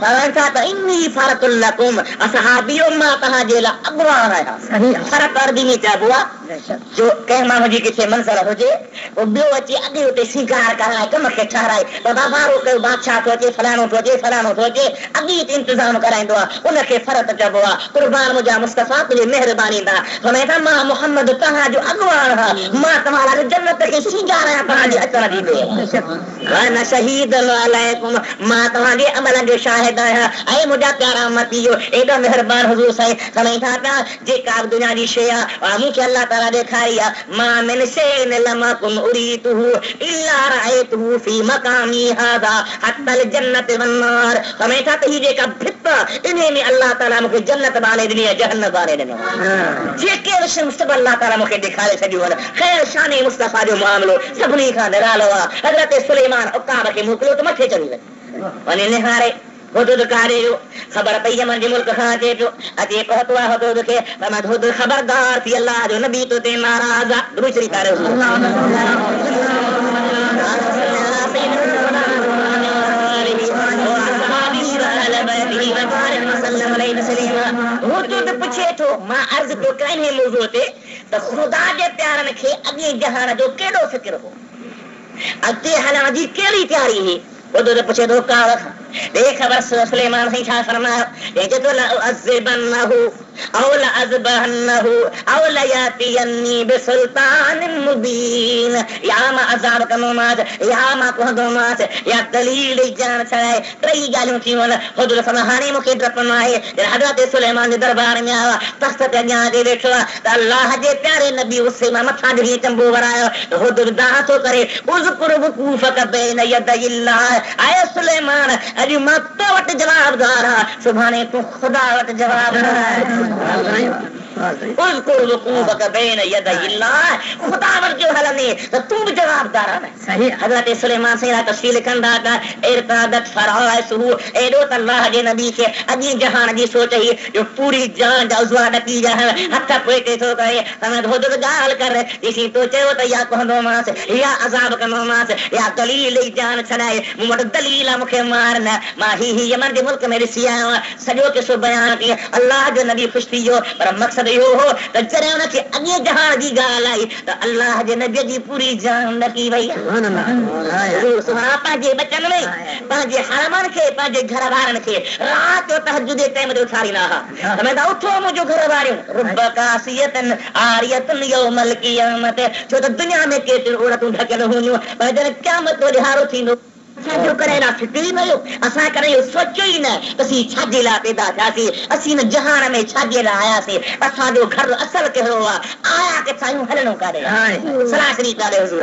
पाण था त इन्नी फरतुल लकुम असहाबियो मां तव्हांजे लाइ अॻुवान आहियां फरत अरबी में चइबो आहे जो कंहिं माण्हू जी किथे मंज़र हुजे पोइ ॿियो अची अॻे उते सिंगार कराए कम खे ठाराए बाबा वारो कयो बादशाह थो अचे फलाणो थो अचे फलाणो थो अचे अॻे हिते इंतज़ाम कराईंदो आहे उनखे फ़र्क़ चइबो आहे कुर्बान मुंहिंजा मुस्तफ़ा तुंहिंजी महिरबानी दा फरमाए थो मां मोहम्मद तव्हांजो अॻुवान आहियां मां तव्हां जन्नत खे सिंगारायां तव्हांजे अचण जी देरि शहीद मां तव्हांजे अमलनि जो शाहिद आहियां ऐं मुंहिंजा प्यारा उम्मतीयो एॾो महिरबान हुज़ूर साईं फरमाइनि था त जेका बि दुनिया जी शइ आहे मूंखे अल्लाह ताला ॾेखारी आहे मां मिन शैइन लम कुन उरीतुहु इल्ला रअयतुहु फी मकामी हादा हत्तल जन्नत वन्नार फरमाइनि था त ही जेका भित इन में अल्लाह ताला मूंखे जन्नत बारे ॾिनी आहे जहन्नम बारे ॾिनो जेके विषय सभु अल्लाह ताला मूंखे ॾेखारे छॾियो आहे ख़ैर शान मुस्तफ़ा जो मामिलो सभिनी खां निरालो आहे हज़रत सुलेमान उकाब खे मोकिलियो त मथे चढ़ी वञे वञी निहारे हुदुद कारे जो ख़बर पई यमन जे मुल्क खां अचे पियो अचे पहुतो आहे हुदुद खे फरमायो हुदुद ख़बरदार थी अल्लाह जो नबी तो ते नाराज़ आहे दुरूद शरीफ़ करे हुदुद पुछे थो मां अर्ज़ पियो कयां हिन मौज़ूअ ते त ख़ुदा जे प्यारनि खे अॻे जहान जो केॾो फ़िक्र हो अॻिते हलण जी कहिड़ी तयारी हुई हुदुद पुछे थो काव खां दे ख़बर सुलेमान साईं छा फरमायो चए थो लअज़िबन्नहु औ लअज़बहन्नहु औ लयातियन्नी बिसुल्तान मुबीन या मां अज़ाब कंदोमांसि या मां कुहंदोमांसि या दलील ॼाण छॾाए टई ॻाल्हियूं थियूं आहिनि हुदुद फरमायो हाणे मूंखे डपु न आहे हज़रत सुलेमान जे दरबार में आयो आहे तख़्त ते अॻियां ते वेठो आहे त अल्लाह जे प्यारे नबी उसे मां मथां ॾिठी चंबो वरायो त हुदुद दाह थो करे उज़कुर वक़ूफ़क बैन यदयिल्लाह आए सुलेमान अॼु मां तो वटि जवाबदार आहियां सुभाणे तूं ख़ुदा वटि जवाबदार उज़कुर वक़ूफ़क बैन यदयिल्लाह ख़ुदा वटि जो हलंदे त तूं बि जवाबदार आहीं सही हज़रत सुलेमान साईं तफ़सील लिखंदा त इरतादत फराइसहु एॾो त अल्लाह जे नबी खे अॻे जहान जी सोच हुई जो पूरी जान जा उज़वा ॾकी जा हथ पोइते थो करे हुदुद ॻाल्हि कर ॾिसी तो चयो त या कहंदोमांसि या अज़ाब कंदोमांसि या दलील जान छॾाए मूं वटि दलील आहे मूंखे मार न मां ही यमन जे मुल्क में ॾिसी आयो आहियां सॼो किसो बयानु कई अल्लाह जो नबी ख़ुशि थी वियो पर मक़सदु इहो हो त जॾहिं हुनखे अॻे जहान जी ॻाल्हि आई त अल्लाह जे नबीअ जी पूरी जान ॾकी वई पंहिंजे बचन में पंहिंजे हरमनि खे पंहिंजे घर वारनि खे राति जो तहज्जुद जे टाइम ते उथारींदा हुआ त उथो मुंहिंजो घर वारियूं रुब कासियतन आरियतन यौमल क़ियामत छो त दुनिया में केतिरियूं औरतूं ढकियल हूंदियूं पर जॾहिं क़यामत जो ॾिहाड़ो थींदो असांजो करे ना फिक्री पियो असां करे इहो सोचियो ई न त असीं छाजे लाइ पैदा थियासीं असीं न जहान में छाजे लाइ आयासीं असांजो घर असल कहिड़ो आहे आया किथां आहियूं हलणो काॾे सलाह शरीफ़ काॾे हुज़ूर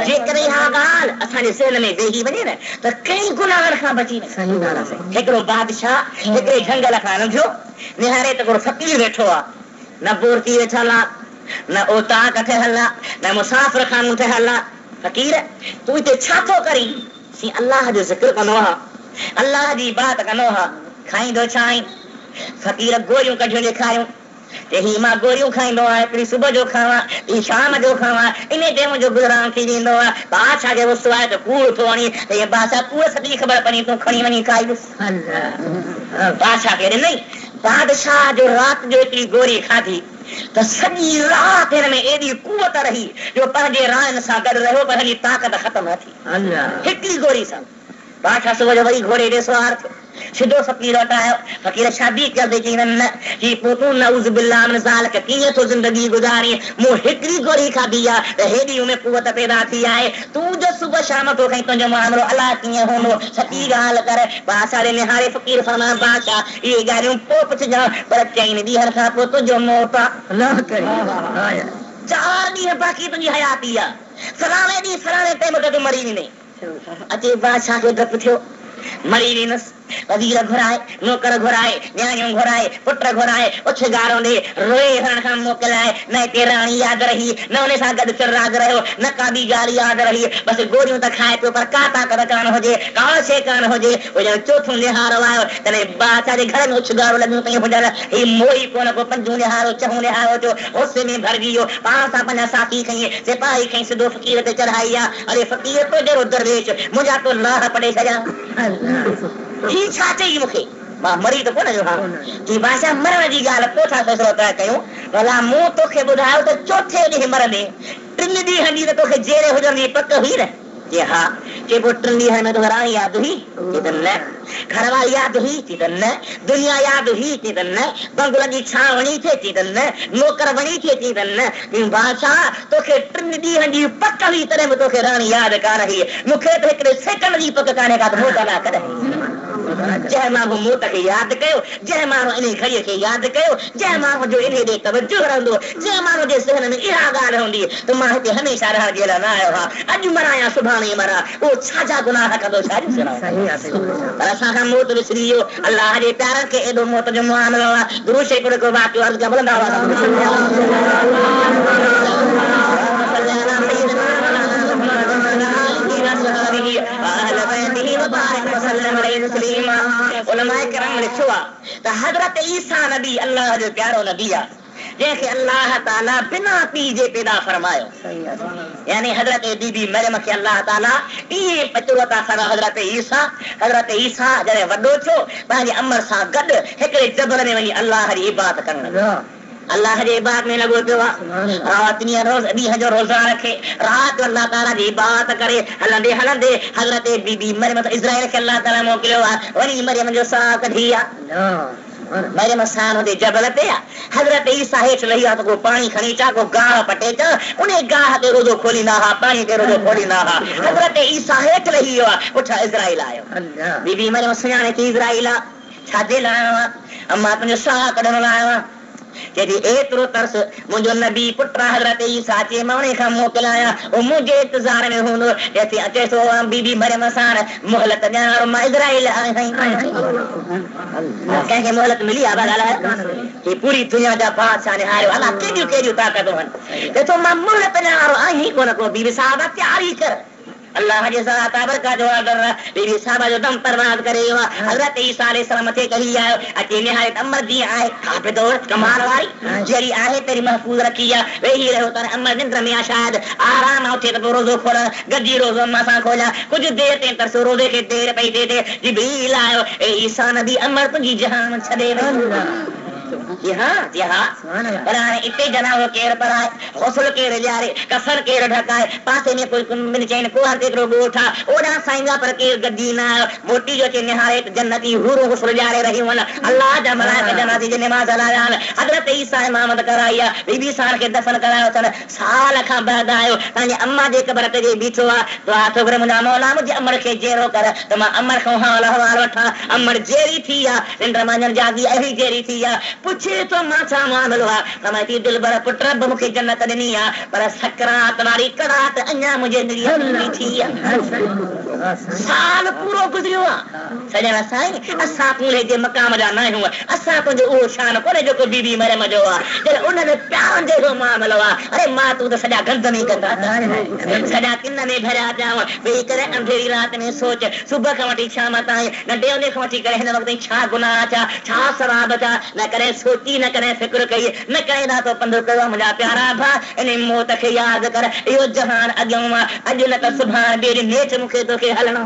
जेकॾहिं इहा ॻाल्हि असांजे ज़हन में वेही वञे न त कई गुनाहनि खां बची वञे हिकिड़ो बादशाह हिकिड़े जंगल खां लंघियो निहारे त हिकिड़ो फ़क़ीर वेठो आहे न बोरती वेठल आहे न ओताक ठहियल आहे न मुसाफ़िर खानो ठहियल आहे फ़क़ीर तूं हिते छा थो करीं सी अल्लाह जो ज़िक्र कंदो आहे अल्लाह जी बात कंदो आहे खाईंदो छा आहीं फ़क़ीर गोरियूं कढियूं ॾेखारियूं ते ही मां गोरियूं खाईंदो आहियां हिकिड़ी सुबुह जो खावां ॿी शाम जो खावां इन ते मुंहिंजो गुज़रान थी वेंदो आहे बादशाह खे गुस्सो आहे त कूड़ थो वणी त हीअ बादशाह कूड़ सॼी ख़बर पवणी तूं खणी वञी खाई बादशाह खे ॾिनई बादशाह जो राति जो हिकिड़ी गोरी खाधी त सॼी राति हिन में एॾी कुवत रही जो पंहिंजे रायनि सां गॾु रहियो पर हिन जी ताक़त ख़तम न थी हिकिड़ी गोरी सां बादशाह सुबुह जो वरी घोड़े ॾे सुवार थियो सिधो फ़क़ीर वटि आयो फ़क़ीर शादी कयो चई न ही पोइ नऊज़ बिल्लाह मिन ज़ालिक कीअं थो ज़िंदगी गुज़ारी मूं हिकिड़ी गोरी खाधी आहे त हेॾी उन कुवत पैदा थी आहे तूं जो सुबुह शाम तो खईं तुंहिंजो मामिलो अलाह कीअं हूंदो सची ॻाल्हि कर बादशाह ॾे निहारे फ़क़ीर फरमायो बादशाह इहे ॻाल्हियूं पोइ पुछजांइ पर चईं ॾींहंनि खां पोइ तुंहिंजो मौत आहे 4 ॾींहं बाक़ी तुंहिंजी हयाती आहे फलाणे ॾींहुं फलाणे टाइम ते तूं मरी वेंदे अचे बादशाह खे डपु थियो मरी वेंदसि वजीर घुराए, नौकर घुराए, न्याणियूं घुराए, पुट घुराए, उछगारो ॾे, रोए हरण खां मोकिलाए, न हिते राणी यादि रही, न उन सां गॾु चिराग रहियो, न का ॿी ॻाल्हि यादि रही, बसि गोरियूं त खाए पियो पर का ताक़त कान हुजे, का शइ कान हुजे। चोथों लिहारो आयो तॾहिं बादशाह जे घर में उछगारो लॻियूं पयूं हुजण, ही मोही कोन को पंजूं लिहारो चहूं लिहारो थियो, गुस्से में भरजी वियो, पाण सां पंहिंजा साथी खईं, सिपाही खईं, सिधो फ़कीर ते चढ़ाई आहे। अरे फ़कीर तो जहिड़ो दरवेश, मुंहिंजा तो लाह पढ़े छॾियां। ही छा चई मूंखे? मां मरी त कोन हा की बादशाह मरण जी ॻाल्हि पोइ छा फ़ैसिलो तय कयूं? भला मूं तोखे ॿुधायो त चोथे ॾींहुं मरंदे, 3 ॾींहं त तोखे जेरे हुजण जी पक हुई न? जे हा। के पोइ 3 ॾींहं में तोखे राणी यादि हुई? चई त न। घरवारी यादि हुई? चई त न। दुनिया यादि हुई? चई त न। बंगुलनि जी छां वणी थिए? चई त न। नौकर वणी थिए? चई त न। बादशाह तोखे 3 ॾींहं जी पक हुई तॾहिं बि तोखे राणी यादि कान हुई। मूंखे त हिकिड़े सेकंड जी पक कान्हे का त मूं त न कॾहिं। जंहिं माण्हू मौत खे यादि कयो, जंहिं माण्हू इन घड़ीअ खे यादि कयो, जंहिं माण्हू जो इन ॾे तवजो रहंदो, जंहिं माण्हू जे ज़हन में इहा ॻाल्हि हूंदी त मां हिते हमेशह रहण जे लाइ न आयो आहियां, अॼु मरां या सुभाणे मरां, उहो छा गुनाह कंदो? पर असां खां मौत विसरी वियो। अलाह जे प्यारनि खे एॾो मौत जो मामिलो आहे। दुरूद शरीफ़ पढ़ो को वाक़ियो अर्ज़ कयो बुलंद आवाज़ उलमाए किराम लिखियो आहे त हज़रत ईसा नबी अल्लाह जो प्यारो नबी आहे, जंहिंखे अल्लाह ताला बिना पीउ जे पैदा फरमायो। यानी हज़रत बीबी मरियम खे अल्लाह ताला ईअं पचरो था फरमा। हज़रत ईसा जॾहिं वॾो थियो, पंहिंजे अमर सां गॾु हिकिड़े जबल में वञी अल्लाह जी इबादत करण लॻो। अल्लाह जे इबादत में लॻो पियो आहे। ॾींहं जो रोज़ा रखे, राति अल्लाह ताला जी इबादत करे, हलंदे हलंदे हज़रत बीबी मरियम इज़राइल खे अल्लाह ताला मोकिलियो आहे। वरी मरियम जो साह कढी आहे। मरियम सां हुते जबल ते आहे। हज़रत ईसा हेठि लही आहे त को पाणी खणी अचां, को गाह पटे अचां, उन गाह ते रोज़ो खोलींदा हुआ, पाणी ते रोज़ो खोलींदा हुआ। हज़रत ईसा हेठि लही वियो आहे, पुठ इज़राइल आयो। बीबी मरियम सुञाणे थी इज़राइल आहे, छाजे लाइ आयो आहे? अम्मा तुंहिंजो साह कढण लाइ आयो आहे। चए एतिरो तरस मुंहिंजो नबी पुट हज़रत ईसा अचे, मां उन खां मोकिलियां, उहो मुंहिंजे इंतज़ार में हूंदो। अचे थो बीबी मरियम साण मोहलत ॾियां, मां इज़राइल कंहिंखे मोहलत मिली आहे? ॻाल्हाए पूरी दुनिया जा बादशाह निहारियो, अलाह केॾियूं केॾियूं ताक़तूं आहिनि। चए मां मोहलत ॾियां आहीं कोन को। बीबी साहब तयारी कर, अल्लाह जे ताबरका जो ऑर्डर। बीबी साहब जो दम परवाज़ करे वियो आहे। हज़रत ईसा अलैहिस्सलाम मथे कही आयो, अचे निहायत अमर जीअं आहे, हाफ़िज़ कमाल वारी जहिड़ी आहे तेरी महफ़ूज़ रखी आहे। वेही रहियो त अमर निंड में आहे, शायदि आराम उथे त पोइ रोज़ो खोल, गॾिजी रोज़ो अम्मा सां खोलिया। कुझु देरि ताईं तरस रोज़े खे देरि पई थिए, जिब्रील आयो, ए ईसा नबी अमर तुंहिंजी जहान छॾे वई। जी हाँ पर हाणे इते जनाज़ो केरु पढ़ाए, गौसल केरु ॾियारे, कफन केरु ढकाए, पासे में कोई चइनि को हर हिकिड़ो ॻोठ आहे, ओॾां साईंगा पर केरु गॾिजी न आयो। मोटी जो अचे निहारे त जन्नती हूरो गुस्ल ॾियारे रहियूं आहिनि। अल्लाह जा मलाइका जनाज़े जी निमाज़ हलाया आहिनि। हज़रत ईसा इमामत कराई आहे, बीबी साण खे दफ़न करायो अथनि। साल खां बाद आयो, पंहिंजे अम्मा जे क़बर ते बीठो आहे। दुआ थो करे मुंहिंजा मौला मुंहिंजे अमर खे जहिड़ो कर त मां अमर खां हाल अहवाल वठां। अमर जहिड़ी थी आहे, निंड मां जागी अहिड़ी जहिड़ी थी आहे। पुछे तो मां छा मामिलो आहे? फरमाई दिल भर पुट रब मूंखे जन्नत ॾिनी आहे, पर सकरात वारी करात अञा मुंहिंजे दिलि थी आहे। साल पूरो गुज़रियो आहे। सॼण साईं असां पूरे जे मक़ाम जा न आहियूं, असां तुंहिंजो उहो शान कोन्हे जेको बीबी मरियम जो आहे। जॾहिं उनमें प्यार जहिड़ो मामिलो आहे, अरे मां तूं त सॼा गंद में कंदा, सॼा किन में भरिया ॼाव। वेही करे अंधेरी राति में सोच, सुबुह खां वठी शाम ताईं, नंढे हूंदे खां वठी करे हिन वक़्तु छा गुनाह छा सवाब छा, न करे सोची, न करे फिक्र कई, न करे रातो पंधु कयो। मुंहिंजा प्यारा भाउ, इन मौत खे यादि कर, इहो जहान अॻियां आहे, अॼु न त सुभाणे ॿिए ॾींहुं नेठि मूंखे तोखे हलणो।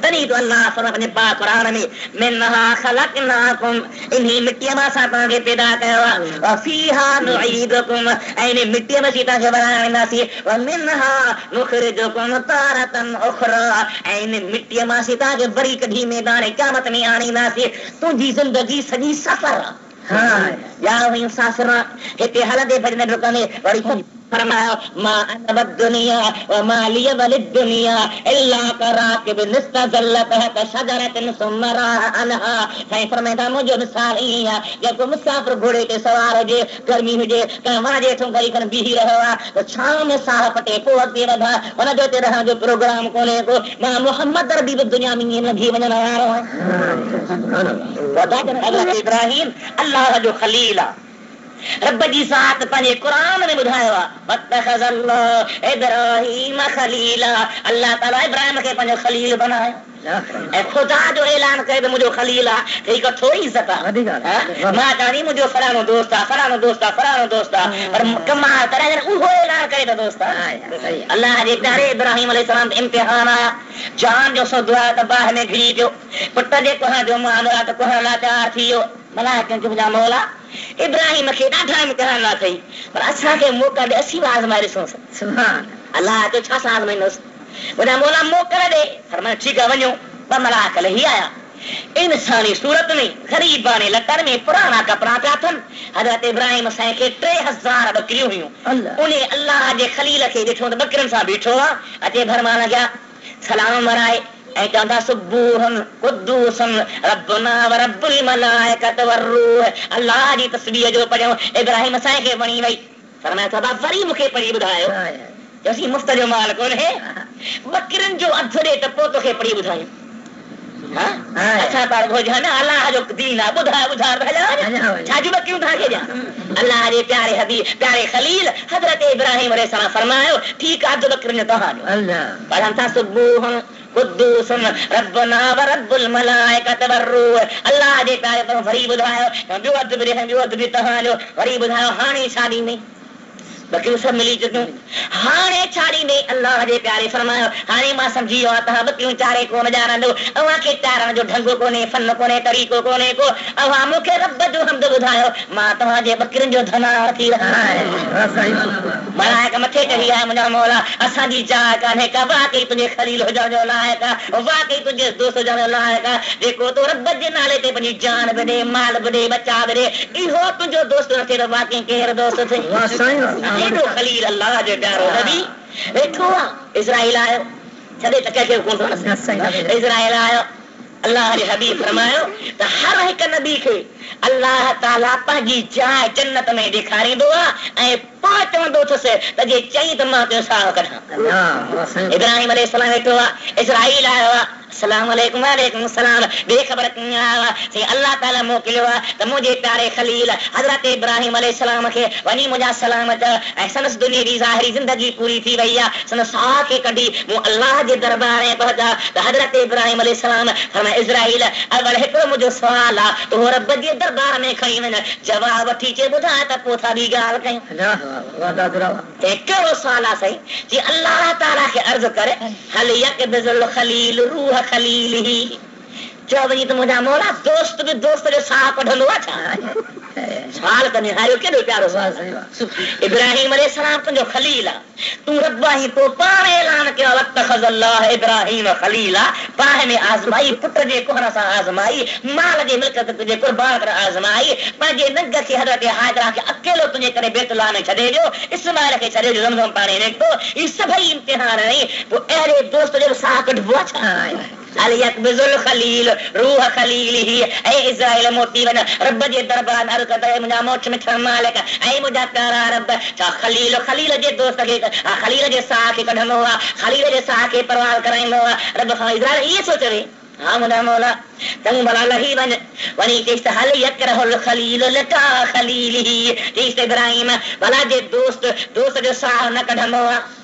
तॾहिं तो अल्लाह पंहिंजे पाक क़ुरान में मिनहा ख़लक़नाकुम, इन्ही मिटीअ मां असां तव्हांखे पैदा कयो आहे, व फीहा नुईदुकुम, ऐं इन मिटीअ में असीं तव्हांखे वराए वेंदासीं, व मिनहा नुख़रिजुकुम तारतन उख़रा, ऐं इन मिटीअ मां असीं तव्हांखे वरी कढी मैदान क़यामत में आणींदासीं। तुंहिंजी ज़िंदगी सॼी सफ़र या हुयूं सासरा हिते हलंदे भॼंदे डुकंदे वरी फरमाया मा अना दुनिया व मालिया वलिद दुनिया इल्ला कराकिब निस्तज़ल्लत है शजरतन सुमरा अनहा। साईं फरमाइंदा मुंहिंजो मिसाल ईअं आहे जेको मुसाफ़िर घोड़े ते सवार हुजे, गर्मी हुजे, कंहिं वाजे ठो करी करे बीही रहियो आहे त छांव में साह पटे पोइ अॻिते वधा, हुनजो हिते रहण जो प्रोग्राम कोन्हे को। मां मोहम्मद अरबी बि दुनिया में ईअं लॻी वञण वारो आहियां। इब्राहिम अल्लाह जो खलील आहे। रब जी ज़ात पंहिंजे क़ुरान में ॿुधायो आहे वत्तख़ज़ल्लाहु इब्राहीम ख़लीला। अल्लाह ताला इब्राहिम खे पंहिंजो खलील बनायो ऐं ख़ुदा जो ऐलान करे त मुंहिंजो खलील आहे। हीअ को थोरी इज़त आहे। मां चवंदी मुंहिंजो फलाणो दोस्त आहे, फलाणो दोस्त आहे, फलाणो दोस्त आहे, पर कमाल करे उहो ऐलान करे त दोस्त आहे। अल्लाह जे प्यारे इब्राहिम अलैहिस्सलाम ते इम्तिहान आया। जान जो सौदो आहे त बाहि में घिरी पियो, पुट जे कुहण जो मामलो आहे त कुहण लाइ तयारु थी वियो। मलाइकनि चयो मौला इब्राहिम खे ॾाढा इम्तिहान न अथई, पर असांखे मौक़ा ॾे, असीं आज़माए ॾिसूंसि। अल्लाह चयो छा सां आज़माईंदुसि? मुंहिंजा मौला मोकल ॾे। फरमायो ठीकु आहे वञो। ॿ मलाइक लही आया इंसानी सूरत में, ग़रीबाने लटनि में, पुराणा कपिड़ा पिया अथनि। हज़रत इब्राहिम साईं खे 3000 बकरियूं हुयूं। उन अल्लाह जे खलील खे ॾिठो त बकरियुनि सां बीठो आहे। अचे भरमा लॻिया सलाम वराए ऐं चवंदा सुबूहन कुद्दूसन रब्बुना व रब्बुल मलाइकत वरूह। अल्लाह जी तस्बीह जो पढ़ियो। इब्राहिम साईं खे वणी वई। फरमाया बाबा वरी मूंखे पढ़ी ॿुधायो। चयोसीं मुफ़्त जो माल कोन्हे, बकरियुनि जो अधु ॾे त पोइ तोखे पढ़ी ॿुधायूं। असां पाण घुरिज न अल्लाह जो दीन आहे। ॿुधाए ॿुधाए छा जूं बकरियूं तव्हांखे ॾियां? अल्लाह जे प्यारे हबीब प्यारे खलील हज़रत इब्राहिम अलैहिस्सलाम फरमायो ठीकु आहे, अधु बकरियुनि जो तव्हां ॾियो। पढ़नि था सुबूहन कुद्दूसन रब्बुना व रब्बुल मलाइकत वरूह। अल्लाह जे प्यारे पर वरी ॿुधायो ॿियो अधु बि ॿियो अधु बि तव्हां ॾियो। वरी ॿुधायो हाणे छा ॾींदे? बकरियूं सभु मिली चुकियूं। हाणे छा ॾींदे? अल्लाह जे प्यारे फरमायो हाणे मां सम्झी वियो आहे तव्हां बकरियूं चारे कोन ॼाणंदो, अव्हां खे चारण जो ढंग कोन्हे, फन कोन्हे, तरीक़ो कोन्हे को। अव्हां मूंखे रब जो हम्द ॿुधायो, मां तव्हांजे बकरियुनि जो धनार थी मलाइक मथे चढ़ी आया। मुंहिंजा मौला असांजी चाह कान्हे का, वाकई तुंहिंजे खलील हुजण जो लाइक़ु आहे, वाकई तुंहिंजे दोस्त हुजण जो लाइक़ु आहे, जेको तूं रब जे नाले ते पंहिंजी जान बि ॾे, माल बि ॾे, बचा बि ॾे। इहो तुंहिंजो दोस्त न थिए त वाकई केरु दोस्त थिए? एॾो खलील अल्लाह जो प्यारो नबी वेठो आहे। इज़राइल आयो, छॾे त कंहिंखे कोन थो। इज़राइल आयो। अल्लाह जे हबीब फरमायो त हर हिकु नबी खे अल्लाह ताला पंहिंजी जाइ जन्नत में ॾेखारींदो आहे ऐं पोइ चवंदो अथसि त जे चई त मां तुंहिंजो साह कढां। इब्राहिम अलैहिस्सलाम वेठो आहे। इज़राइल आयो आहे। अस्सलाम वालेकुम। वालेकुम सलाम। बेखबर कीअं आयो आहे? अल्लाह ताला मोकिलियो आहे त मुंहिंजे प्यारे खलील हज़रत इब्राहिम अलैहिस्सलाम खे वञी मुंहिंजा सलाम चयो ऐं संदसि दुनियावी ज़ाहिरी ज़िंदगी पूरी थी वई आहे। संदसि साह खे कढी मूं अल्लाह जे दरबार में पहुता त हज़रत इब्राहिम अलैहिस्सलाम फरमाया इज़राइल अवल हिकिड़ो मुंहिंजो सुवाल आहे, तूं रब जे दरबार में खणी वञ, जवाब वठी चे ॿुधाए त पोइ था ॿी ॻाल्हि कयूं। कहिड़ो सुवाल आहे साईं? जी अल्लाह ताला खे अर्ज़ु करे हल यक़बिज़ुल खलील रूह खलीलिही। चयो वञी त मुंहिंजा मौला दोस्त बि दोस्त जो साह कढंदो आहे छा? सवाल त निहारियो केॾो प्यारो सवाल। इब्राहिम अलैहिस्सलाम तुंहिंजो खलील आहे, तूं रब आहीं, पोइ पाण ऐलान कयो वत्तख़ज़ल्लाहु इब्राहिम खलीला। बाहि में आज़माई, पुट जे कुहण सां आज़माई, माल जे मिल्कत तुंहिंजे कुर्बान करे आज़माई, पंहिंजे नंग खे हज़रत हाजरा खे अकेलो तुंहिंजे करे बैतुल्लाह में छॾे ॾियो, इस्माइल खे छॾे ॾियो, ज़मज़म पाणी निकितो। ही सभई इम्तिहान नहीं, पोइ अहिड़े दोस्त जो साह कढिबो आहे छा? अल यक़बिज़ुल खलील रूह खलीलिही। ऐ इज़राइल मोटी वञ रब जे दरबार में अर्ज़ कर मुंहिंजा मोछ में थियण मालिक ऐं मुंहिंजा प्यारा रब छा खलील खलील जे दोस्त खे खलील जे साह खे कढंदो आहे, खलील जे साह खे परवाह कराईंदो आहे। रब खां इज़राइल ईअं सोचे वे हा मुंहिंजा मौला चङो भला लही वञ। वञी चईसि त हल यकरहुल खलील लका खलीलिही। चईसि त इब्राहिम भला जे दोस्त जो साह न कढंदो आहे,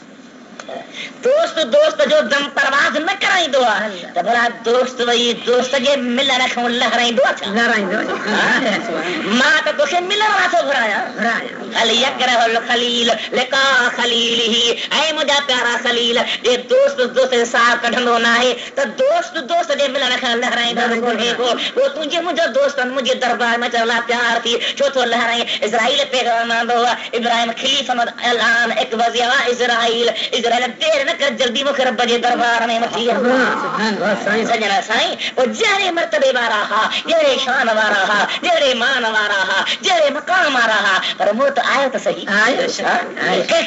दोस्त दोस्त जो दम परवाज़ न कराईंदो आहे त भला दोस्त वई दोस्त जे मिलण खां लहराईंदो आहे छा? मां त तोखे मिलण लाइ थो घुरायां। हल यकरहुल खलील लका खलीलिही। ऐं मुंहिंजा प्यारा खलील जे दोस्त दोस्त जो साह कढंदो न आहे त दोस्त दोस्त जे मिलण खां लहराईंदो कोन्हे को। पोइ तुंहिंजे मुंहिंजो दोस्त मुंहिंजे दरबार में अचण लाइ प्यार थी छो थो लहराई? इज़राइल पैगाम आंदो आहे। इब्राहिम खिली समझ अलान एक वज़िया इज़राइल पहले देर न कर जल्दी मुख रब जे दरबार में मची सजना साईं ओ जरे मर्तबे वारा हा जरे शान वारा हा जरे मान वारा हा जरे मकाम वारा हा पर मौत आयो तो सही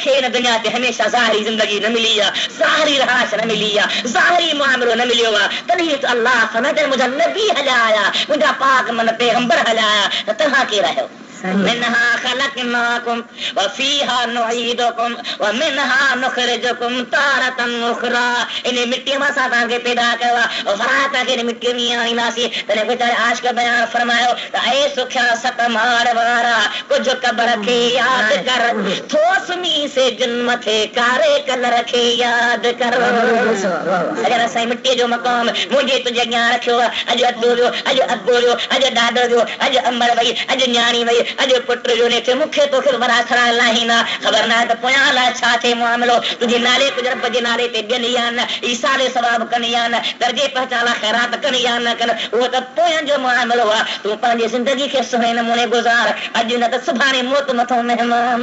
के न दुनिया ते हमेशा ज़ाहिरी जिंदगी न मिली है ज़ाहिरी रहाश न मिली है ज़ाहिरी मामलो न मिलियो है तभी तो अल्लाह फरमाते मुझे नबी हलाया मुझे पाक मन पैगंबर हलाया तो तहां के रहो मिन्हा खलकनाकुम व फीहा नुईदुकुम व मिन्हा नुखरिजुकुम तारतन उखरा इन्हें मिट्टी में सातान के पैदा करवा और फराता के मिट्टी में आनी नासी तने कुछ आज का बयान फरमायो ऐ सुख्या सत मार वारा कुछ कब्र के याद कर थोसमी से जन्म थे कारे कलर के याद कर अगर सही मिट्टी जो मकाम मुझे तुझे ज्ञान रखियो अज अब्बो जो अज दादो जो अज अमर भाई अज न्याणी भाई अज पुत्र जो ने थे मुखे तो फिर बड़ा खरा लाही ना खबर ना तो पोया ला छा थे मामलो तुझे नाले कुछ रब जे नाले ते बिया न ईसाले सवाब कनिया न दर्जे पहचाना खैरात कनिया न कर वो तो पोया जो मामलो हुआ तू पंहिंजी जिंदगी के सुहिणे नमूने गुजार अज न तो सुभाणे मौत मथो मेहमान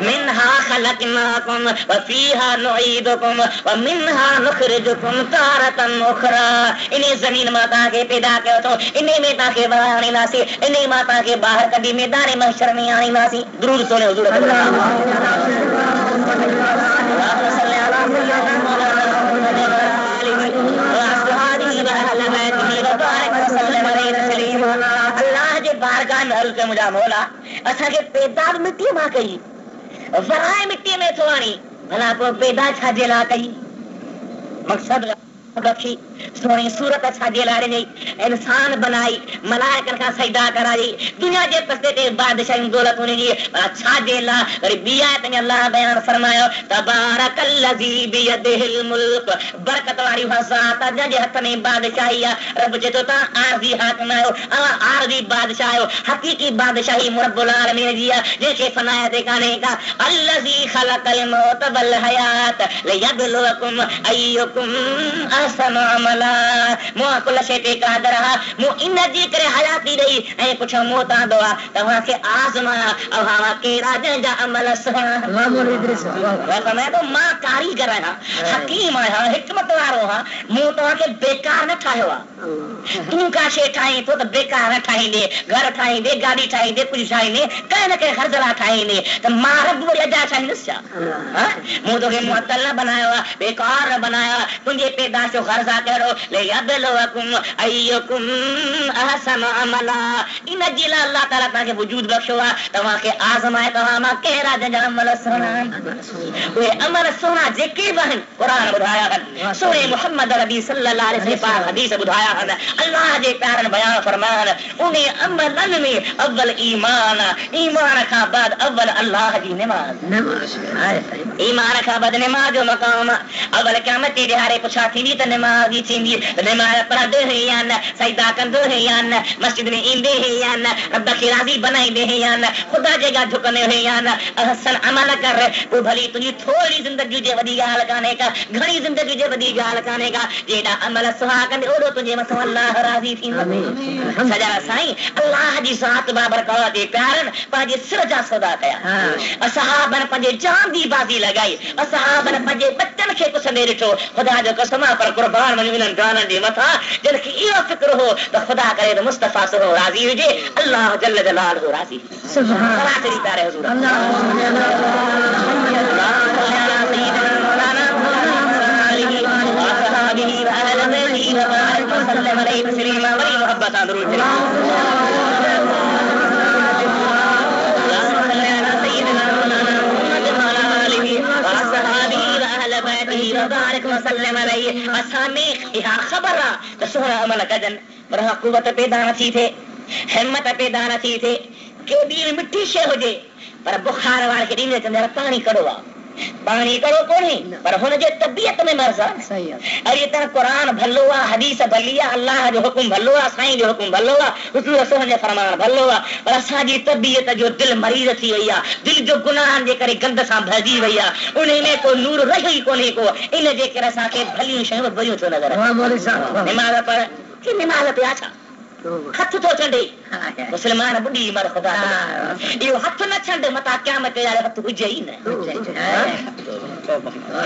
मिन्हा खलकनाकुम व फीहा नुईदुकुम व मिन्हा नुखरिजुकुम तारतन उखरा इन्हें जमीन माता के पैदा कयो तो इन्हें में ताके बहाने नासी इन्हें माता के बाहर कभी मैदान महशर में आनी नासी दुरूद सोने हुजूर अल्लाह जे बारगाह में अर्ज़ मुझा मौला असा के पैदा मिट्टी मां कई वराए मिट्टी में थोड़ी भला को पैदा छाजे ला कई मकसद बख्शी सोनी सूरत छाजे लारे नहीं इंसान बनाई मलाइकन का सजदा कराई दुनिया जे पस्ते ते बादशाह दौलत होने जी छाजे ला और बिया ते अल्लाह बयान फरमायो तबारकल्लज़ी बियदिहिल मुल्क बरकत वाली ज़ात जे हथ में बादशाही रब जे तो ता आरजी हाकिम आयो आरजी बादशाह आयो हकीकी बादशाही रब्बुल आलमीन जी जे के फनाया दे काने का अल्लज़ी खलकल मौत वल हयात लियबलुवकुम अय्युकुम अहसनु अमला मो कुल शे ते कादर हा मो इन जी करे हयाती रही ए कुछ मौत आंदो आ तवा के आजमाया अब हवा के राजा जा अमल सुहा अल्लाह मोरी इद्रिस वाह मैं तो मां कारीगर है हकीम है हिकमत वारो हा मो तो के बेकार न ठायो आ तू का शे ठाई तो बेकार न ठाई दे घर ठाई दे गाड़ी ठाई दे कुछ ठाई ने कह न के खर्जला ठाई ने तो मारब बोले जा ठाई नसा हां मो तो के मुअत्तल न बनाया बेकार बनाया तुझे पैदा जो खर्जा करो ले यबलुवकुम अय्युकुम अहसनु अमला इन जिला अल्लाह ताला ता के वजूद बख्शवा तवा के आजमाए तवा मा केरा जन अमल सुना वे अमल सुना जेके बहन कुरान बुधाया है सूरह मोहम्मद नबी सल्लल्लाहु अलैहि वसल्लम हदीस बुधाया है अल्लाह जे प्यारन बयान फरमान उन्हें अमलन में अव्वल ईमान का बाद अव्वल अल्लाह की नमाज ईमान का बाद नमाज जो मकाम अव्वल क़यामत के दिहाड़े पुछा थी त नमाज़ी थींदी नमाज़ पढ़ंदो है या न सजदा कंदो है या न मस्जिद में ईंदे है या न रब खे राज़ी बनाईंदे है या न खुदा जे गा झुकंदे है या न अहसन अमल कर वो भली तुझी थोड़ी जिंदगी जे वडी गाल काने का घणी जिंदगी जे वडी गाल काने का जेड़ा अमल सुहा कंदे ओडो तुझे मथो अल्लाह राज़ी थींदो सजा साईं अल्लाह जी ज़ात बाबरकत जे प्यारन पाजे सिर जा सौदा कया असहाबन पाजे जान दी बाजी लगाई असहाबन पाजे बच्चन खे कुछ ने ॾिठो खुदा जो कसम पर कुर्बान मन मिलन गानन जे मथा जन की इहो फिक्र हो तो खुदा करे तो मुस्तफा सो राजी हुजे अल्लाह जल्ल जलालहु राजी सुभान अल्लाह तेरी तारे हुजूर अमल कजन पर कुवत पैदा न थी थे हिम्मत पैदा न थी थे के दी मिठी शे हुजे पर बुखार वाले के दी चंदर पानी कड़ो पानी कड़ो कोनी पर हुन जे तबीयत में मर्ज़ सही है अरे त कुरान भलो आ हदीस भलिया अल्लाह जो हुकुम भलो आ साईं जो हुकुम भलो आ हुजूर रसूल जे फरमान भलो आ पर असा जी तबीयत जो दिल मरीज थी वई आ दिल जो गुनाहन जे करे गंद सा भजी वई आ उन्हें में को नूर रही कोनी को इन जे करे असा के भली शय बुरियो छो नजर वाह मोरी साहब नमाज पर की नमाज पे आछा हथ तो चंडे मुसलमान बुढ़ी मर खुदा यो हथ न चंडे मता क़यामत यार हथ हुजे ही न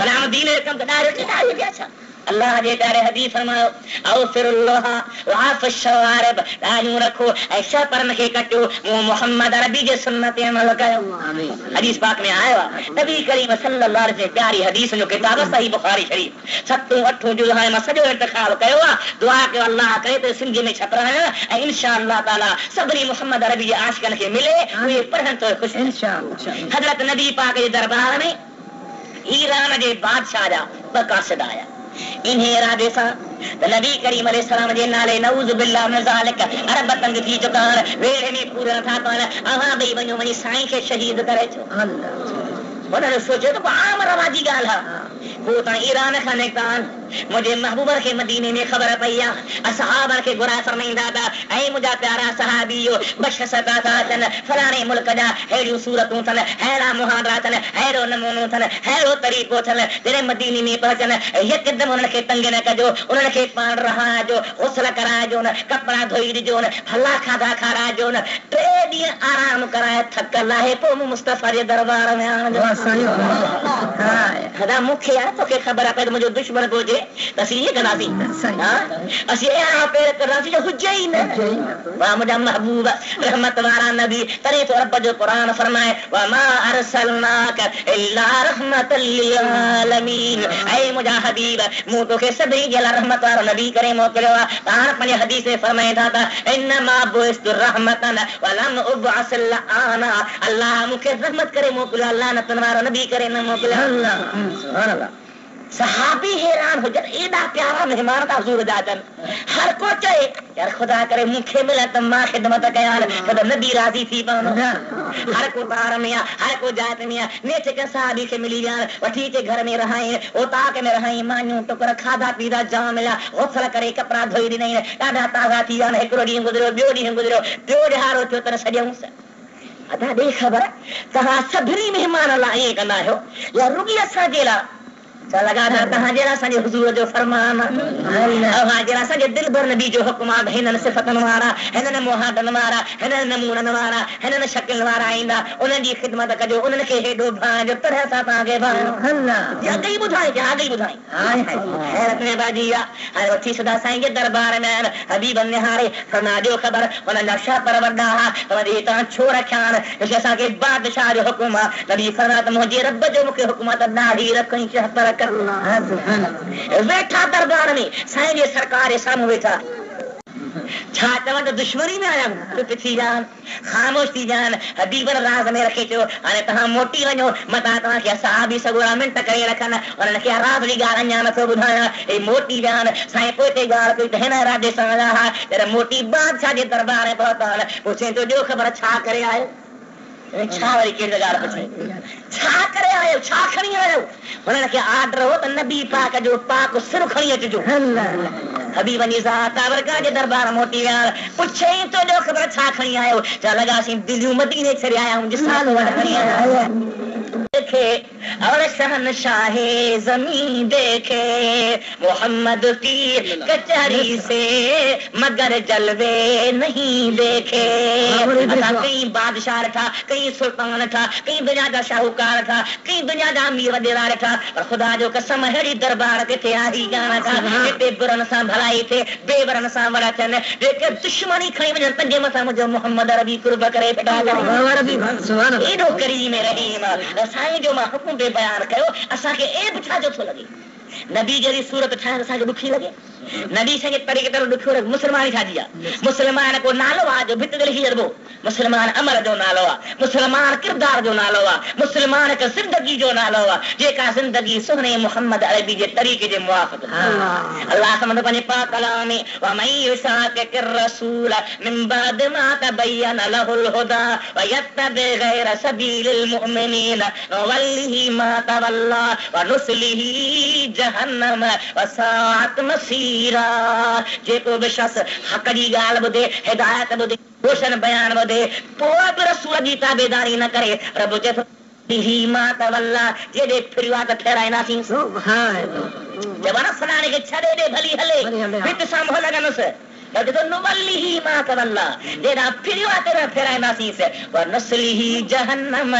कलाम दीन कम दारे के अच्छा अल्लाह जे तारे हदीस फरमायो औफिरुल्लाह वाफ शवारब दाजू रखो ऐसा परन के कटो मोहम्मद अरबी जे सुन्नत अमल कयो आमीन हदीस पाक में आयो नबी करीम सल्लल्लाहु अलैहि वसल्लम प्यारी हदीस जो किताब सही बुखारी शरीफ 7-8 जो है मैं सजो इंतखाब कयो दुआ के अल्लाह करे तो सिंधी में छपराया ए इंशाअल्लाह ताला सबरी मोहम्मद अरबी जे आशिकन के मिले वे पढ़न तो खुश इंशाअल्लाह हजरत नबी पाक जे दरबार में ईरान जे बादशाह जा बकासद आया इन्हें इरादे सा नबी करीम अलैहिस्सलाम जे नाले नऊज़ बिल्लाह मिन ज़ालिक अरब तंग थी चुका वेड़े में पूरा था पान अहां बई वणो वणी साईं के शहीद करे छो अल्लाह उन्होंने सोचो तो आम रवाजी गाल है वो ता ईरान खाने कान मुझे महबूबर के मदीने में खबर पईया असहाब के गुरा फरमाइंदा था ऐ मुझा प्यारा सहाबियो बशसता था तन फलाने मुल्क जा हेड़ियूं सूरतूं थन हेड़ा मुहावरा थन हेड़ो नमूनो थन हेड़ो तरीक़ो थन तेरे मदीने में पहुंचन यकदम उन्हनि खे तंग न कजो उन्हनि खे पाण रहाजो गुस्ल कराइजो न कपड़ा धोई ॾिजो न भला खाधा खाराइजो न 3 ॾींहं आराम कराए थक लाहे पोइ मुस्तफ़ा जे दरबार में आणजो खदा मूंखे यार तोखे ख़बर आहे मुंहिंजो दुश्मन हुजे त असीं ईअं कंदासीं असीं अहिड़ा पेर कंदासीं जो हुजे ई न वाह मुंहिंजा महबूब रहमत वारा नबी तॾहिं तो रब जो क़ुरान फरमाए वमा अरसलनाक इल्ला रहमतल लिल आलमीन ऐ मुंहिंजा हबीब मूं तोखे सभिनी जे लाइ रहमत वारो नबी करे मोकिलियो आहे पाण पंहिंजे हदीस में फरमाईंदा था इन्नमा बुइस्तु रहमतन वलम उबअस लआना अल्लाह मूंखे रहमत करे मोकिलियो लानतन वारो नबी करे न मोकिलियो अल्लाह सुभान अल्लाह सहाबी हैरान हो जन एडा प्यारा मेहमान था हुजूर जा जन हर को चए यार खुदा करे मूंखे मिले त मां खिदमत कयां त नबी राजी थी पवनो हर को तार में हर को जात में नेचे के सहाबी के मिली जान वठी के घर में रहाई ओ ताक में रहाई मानियो टुकर खाधा पीधा जाम मिला गुस्ल करे कपड़ा धोई दी नहीं डाढा ताजा थी जान एकरो डी गुजरो बियो डी गुजरो बियो हारो थियो त सजऊं अदा दे खबर तहां सभनी मेहमान ला ये कंदा हो या रुगी असा जेला लगा तहां जरा संजे हुजूर जो फरमान हां जरा संजे दिल भर नबी जो हुक्म आ हिनन सिफतन वारा हिनन मुहादन वारा हिनन नमूनन वारा हिनन शक्ल वारा आईंदा उन्हनि जी खिदमत कजो उन्हनि खे हेडो भांजो तरह सां तव्हांखे अल्लाह या गई ॿुधाई हाय हैरत में बाजी आहे हाणे वठी सदा साईं जे दरबार में हबीब निहारे फरमा ॾियो ख़बर उन्हनि जा छा पर वॾा हा तव्हां तव्हां छो रखिया आहिनि असांखे बादशाह जो हुकुम आहे नबी फरमा त मुंहिंजे रब जो मूंखे हुकुम आहे त ॾाढी रखणी पर वेठा दरबार में साईं जे सरकार जे साम्हूं वेठा छा चवनि त दुश्मनी में आया चुप थी जान ख़ामोश थी जान हबीब राज़ में रखे चयो हाणे तव्हां मोटी वञो मतां तव्हांखे सहाबी सॻोड़ा मिंट करे रखनि उन्हनि खे राज़ जी ॻाल्हि अञा नथो ॿुधायां हे मोटी विया आहिनि साईं पोइ ते ॻाल्हि कई त हिन इरादे सां आया हा जॾहिं मोटी बादशाह जे दरबार में पहुता आहिनि पुछे थो ॾियो ख़बर छा करे आयो छा वरी कहिड़ी ॻाल्हि पुछे छा करे आयो छा खणी आयो उन्हनि खे आर्डर हो त नबी पाक जो पाक सिर खणी अचिजो हबीब ताबरका जे दरबार मोटी विया पुछे तो ॾियो ख़बर छा खणी आयो चवा लॻासीं दिलियूं मदीने छॾे आया आहियूं जिस्मान खणी आया देखे और शहनशाह ज़मीं देखे मोहम्मद की कचहरी से मगर जलवे नहीं देखे असां कई बादशाह था कई सुल्तान था कई दुनिया जा शाहूकार था कई दुनिया जा अमीर वॾेरा था पर खुदा जो कसम अहिड़ी दरबार ते थे आई कान था जिते बुरनि सां भलाई थे बेवरनि सां वड़ा थियनि जेके दुश्मनी खणी वञनि पंहिंजे मथां मुंहिंजो मोहम्मद अरबी कुर्ब करे पिटा एॾो करीम रहीम साईं जो मां हुकुम बे बयान कयो असांखे ए छा जो थो लॻे नबी जहिड़ी सूरत ठाहिण असांखे ॾुखी लॻे नबी संगे तरीक़े तरह ॾुखियो लॻे मुस्लमान ठाही आहे मुस्लमान को नालो आहे जो भित ते लिखी छॾिबो मुस्लमान अमल जो नालो आहे मुस्लमान किरदार जो नालो आहे मुस्लमान हिकु ज़िंदगी जो नालो आहे जेका ज़िंदगी सुहिणे मोहम्मद अरबी जे तरीक़े जे मुवाफ़िक़ अल्लाह समझ पंहिंजे पाक कलाम में वमन युशाक़िक़िर रसूल मिन बाद मा तबय्यन लहुल हुदा वयत्तबि गैर सबीलिल मुमिनीन नुवल्लिहि मा तवल्ला वनुस्लिहि जहन्नम वसाअत मसीरा जेको बि शख़्स हक़ जी ॻाल्हि ॿुधे हिदायत ॿुधे रोशन बयान ॿुधे पोइ बि रसूल जी ताबेदारी न करे रब चए थो ही मां तवल्ला जेॾे फिरियो आहे त ठहिराईंदासीं जवान फलाणे खे छॾे ॾे भली हले हिते सां मोह लॻंदुसि तो नुवल्लिही मा तवल्ला जेड़ा फिरियो तेरा फेराइंदासीं से व नस्लिही जहन्नम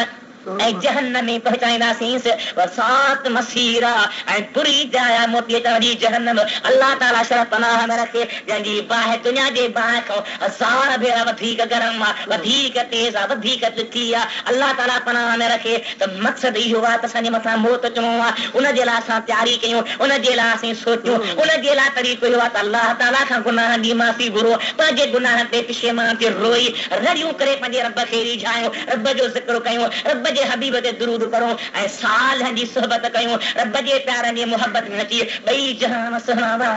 ऐं जहन्नम में पहुंचाईंदासीं वसात मसीरा ऐं बुरी जाया मोती तवरी जहन्नम अल्लाह ताला शर पनाह में रखे जंहिंजी बाहि दुनिया जे बाहि खां हज़ार भेरा वधीक गरम आहे वधीक तेज आहे वधीक ॾुखी आहे अल्लाह ताला पनाह में रखे त मक़सद इहो आहे त असांजे मथां मौत अचणो आहे उन जे लाइ असां तयारी कयूं उन जे लाइ असीं सोचियूं उन जे लाइ तरीक़ो इहो आहे त अल्लाह ताला खां गुनाह जी माफ़ी घुरो पंहिंजे गुनाह ते पिशेमान थी रोई रड़ियूं करे पंहिंजे रब खे रिझायूं रब जो ज़िक्र कयूं रब जे हबीब ते दुरूद करूं ऐं साल जी सोहबत कयूं रब जे प्यारनि जी मोहब्बत में अची ॿई जहान सुहावा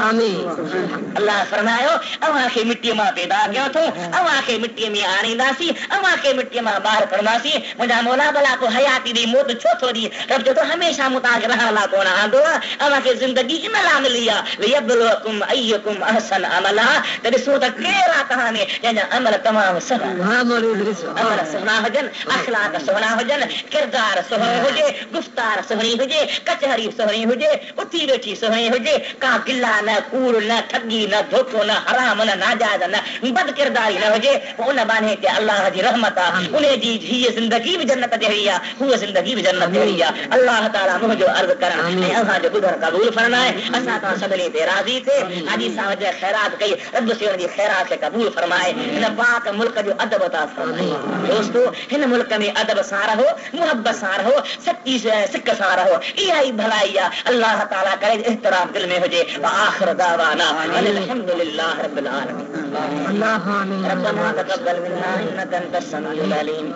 अल्लाह फरमायो अवां खे मिटीअ मां पैदा कयो अथऊं अवां खे मिटीअ में आणींदासीं अवां खे मिटीअ मां ॿाहिरि कढंदासीं मुंहिंजा मौला भला पोइ हयाती ॾेई मौत छो थो ॾी रब चए थो हमेशह मूं तव्हांखे रहण लाइ कोन आंदो आहे अवां खे ज़िंदगी इन लाइ मिली आहे लियब्लुवकुम अय्युकुम अहसन अमला त ॾिसो त कहिड़ा तव्हां में जंहिंजा अमल तमामु सुहिणा अमल सुहिणा हुजनि अखलाक सुहिणा हुजनि किरदार सुहिणो हुजे गुफ़्तार सुहिणी हुजे कचहरी सुहिणी हुजे उथी वेठी सुहिणी हुजे का गिला न कूड़ न ठगी न धोखो न हराम न नाजायज़ न बद किरदारी न हुजे उन बाने ते अल्लाह जी रहमत आहे उन जी हीअ ज़िंदगी बि जन्नत जहिड़ी आहे हूअ ज़िंदगी बि जन्नत जहिड़ी आहे अल्लाह ताला मुंहिंजो अर्ज़ करण ऐं असांजो ॿुधण क़बूल फरमाए असां तव्हां सभिनी ते राज़ी थिए हाजी साहब जे ख़ैरात कई रब से उन जी ख़ैरात खे क़बूल फरमाए हिन पाक मुल्क जो अदब अता फरमाए दोस्तो हिन मुल्क में अदब सां रहो मोहब्बत सां रहो सच्ची सिक सां रहो इहा ई भलाई आहे अल्लाह ताला करे एहतराम दिल में हुजे आखिर दावाना अल्हम्दुलिल्लाह रब्बिल आलमीन रब्बना तक़ब्बल मिन्ना इन्नका अंतस समीउल अलीम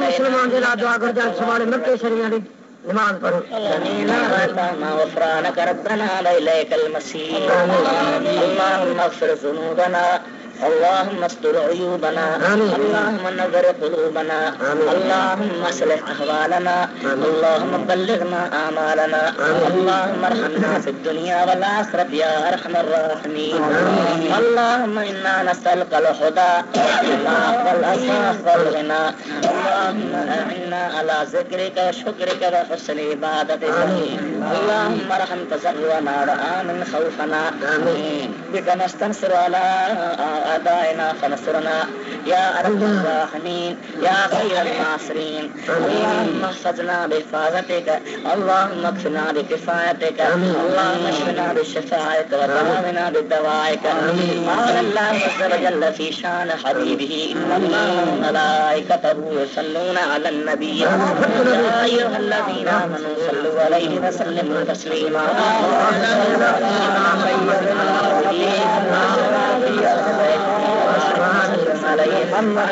मुसलमान जे लाइ दुआ कर जान सुभाणे मक्के शरीफ दी नमाज पढ़ो समीना रब्बना वफ़रानक रब्बना इलैकल मसीह अल्लाहुम्मा अग़फिर ज़ुनूबना اللهم استر عيوبنا اللهم نظر قلوبنا اللهم اصلح احوالنا اللهم بلغنا اعمالنا اللهم ارحمنا في الدنيا والاخره يا ارحم الراحمين اللهم انا نسالك الهدى والعفاف والغنى اللهم اعنا على ذكرك وشكرك وحسن عبادتك اللهم ارحم تزرعنا وآمن خوفنا بك نستنصر على أعدائنا فنصرنا يا أرحم الراحمين يا خير الناصرين اللهم احفظنا بحفاظتك اللهم اكفنا بكفايتك اللهم اشفنا بشفاعتك وداونا بدوائك قال الله عز وجل في شان حبيبه إن الله وملائكته يصلون على النبي يا أيها الذين آمنوا صلوا عليه وسلموا تسليما محمد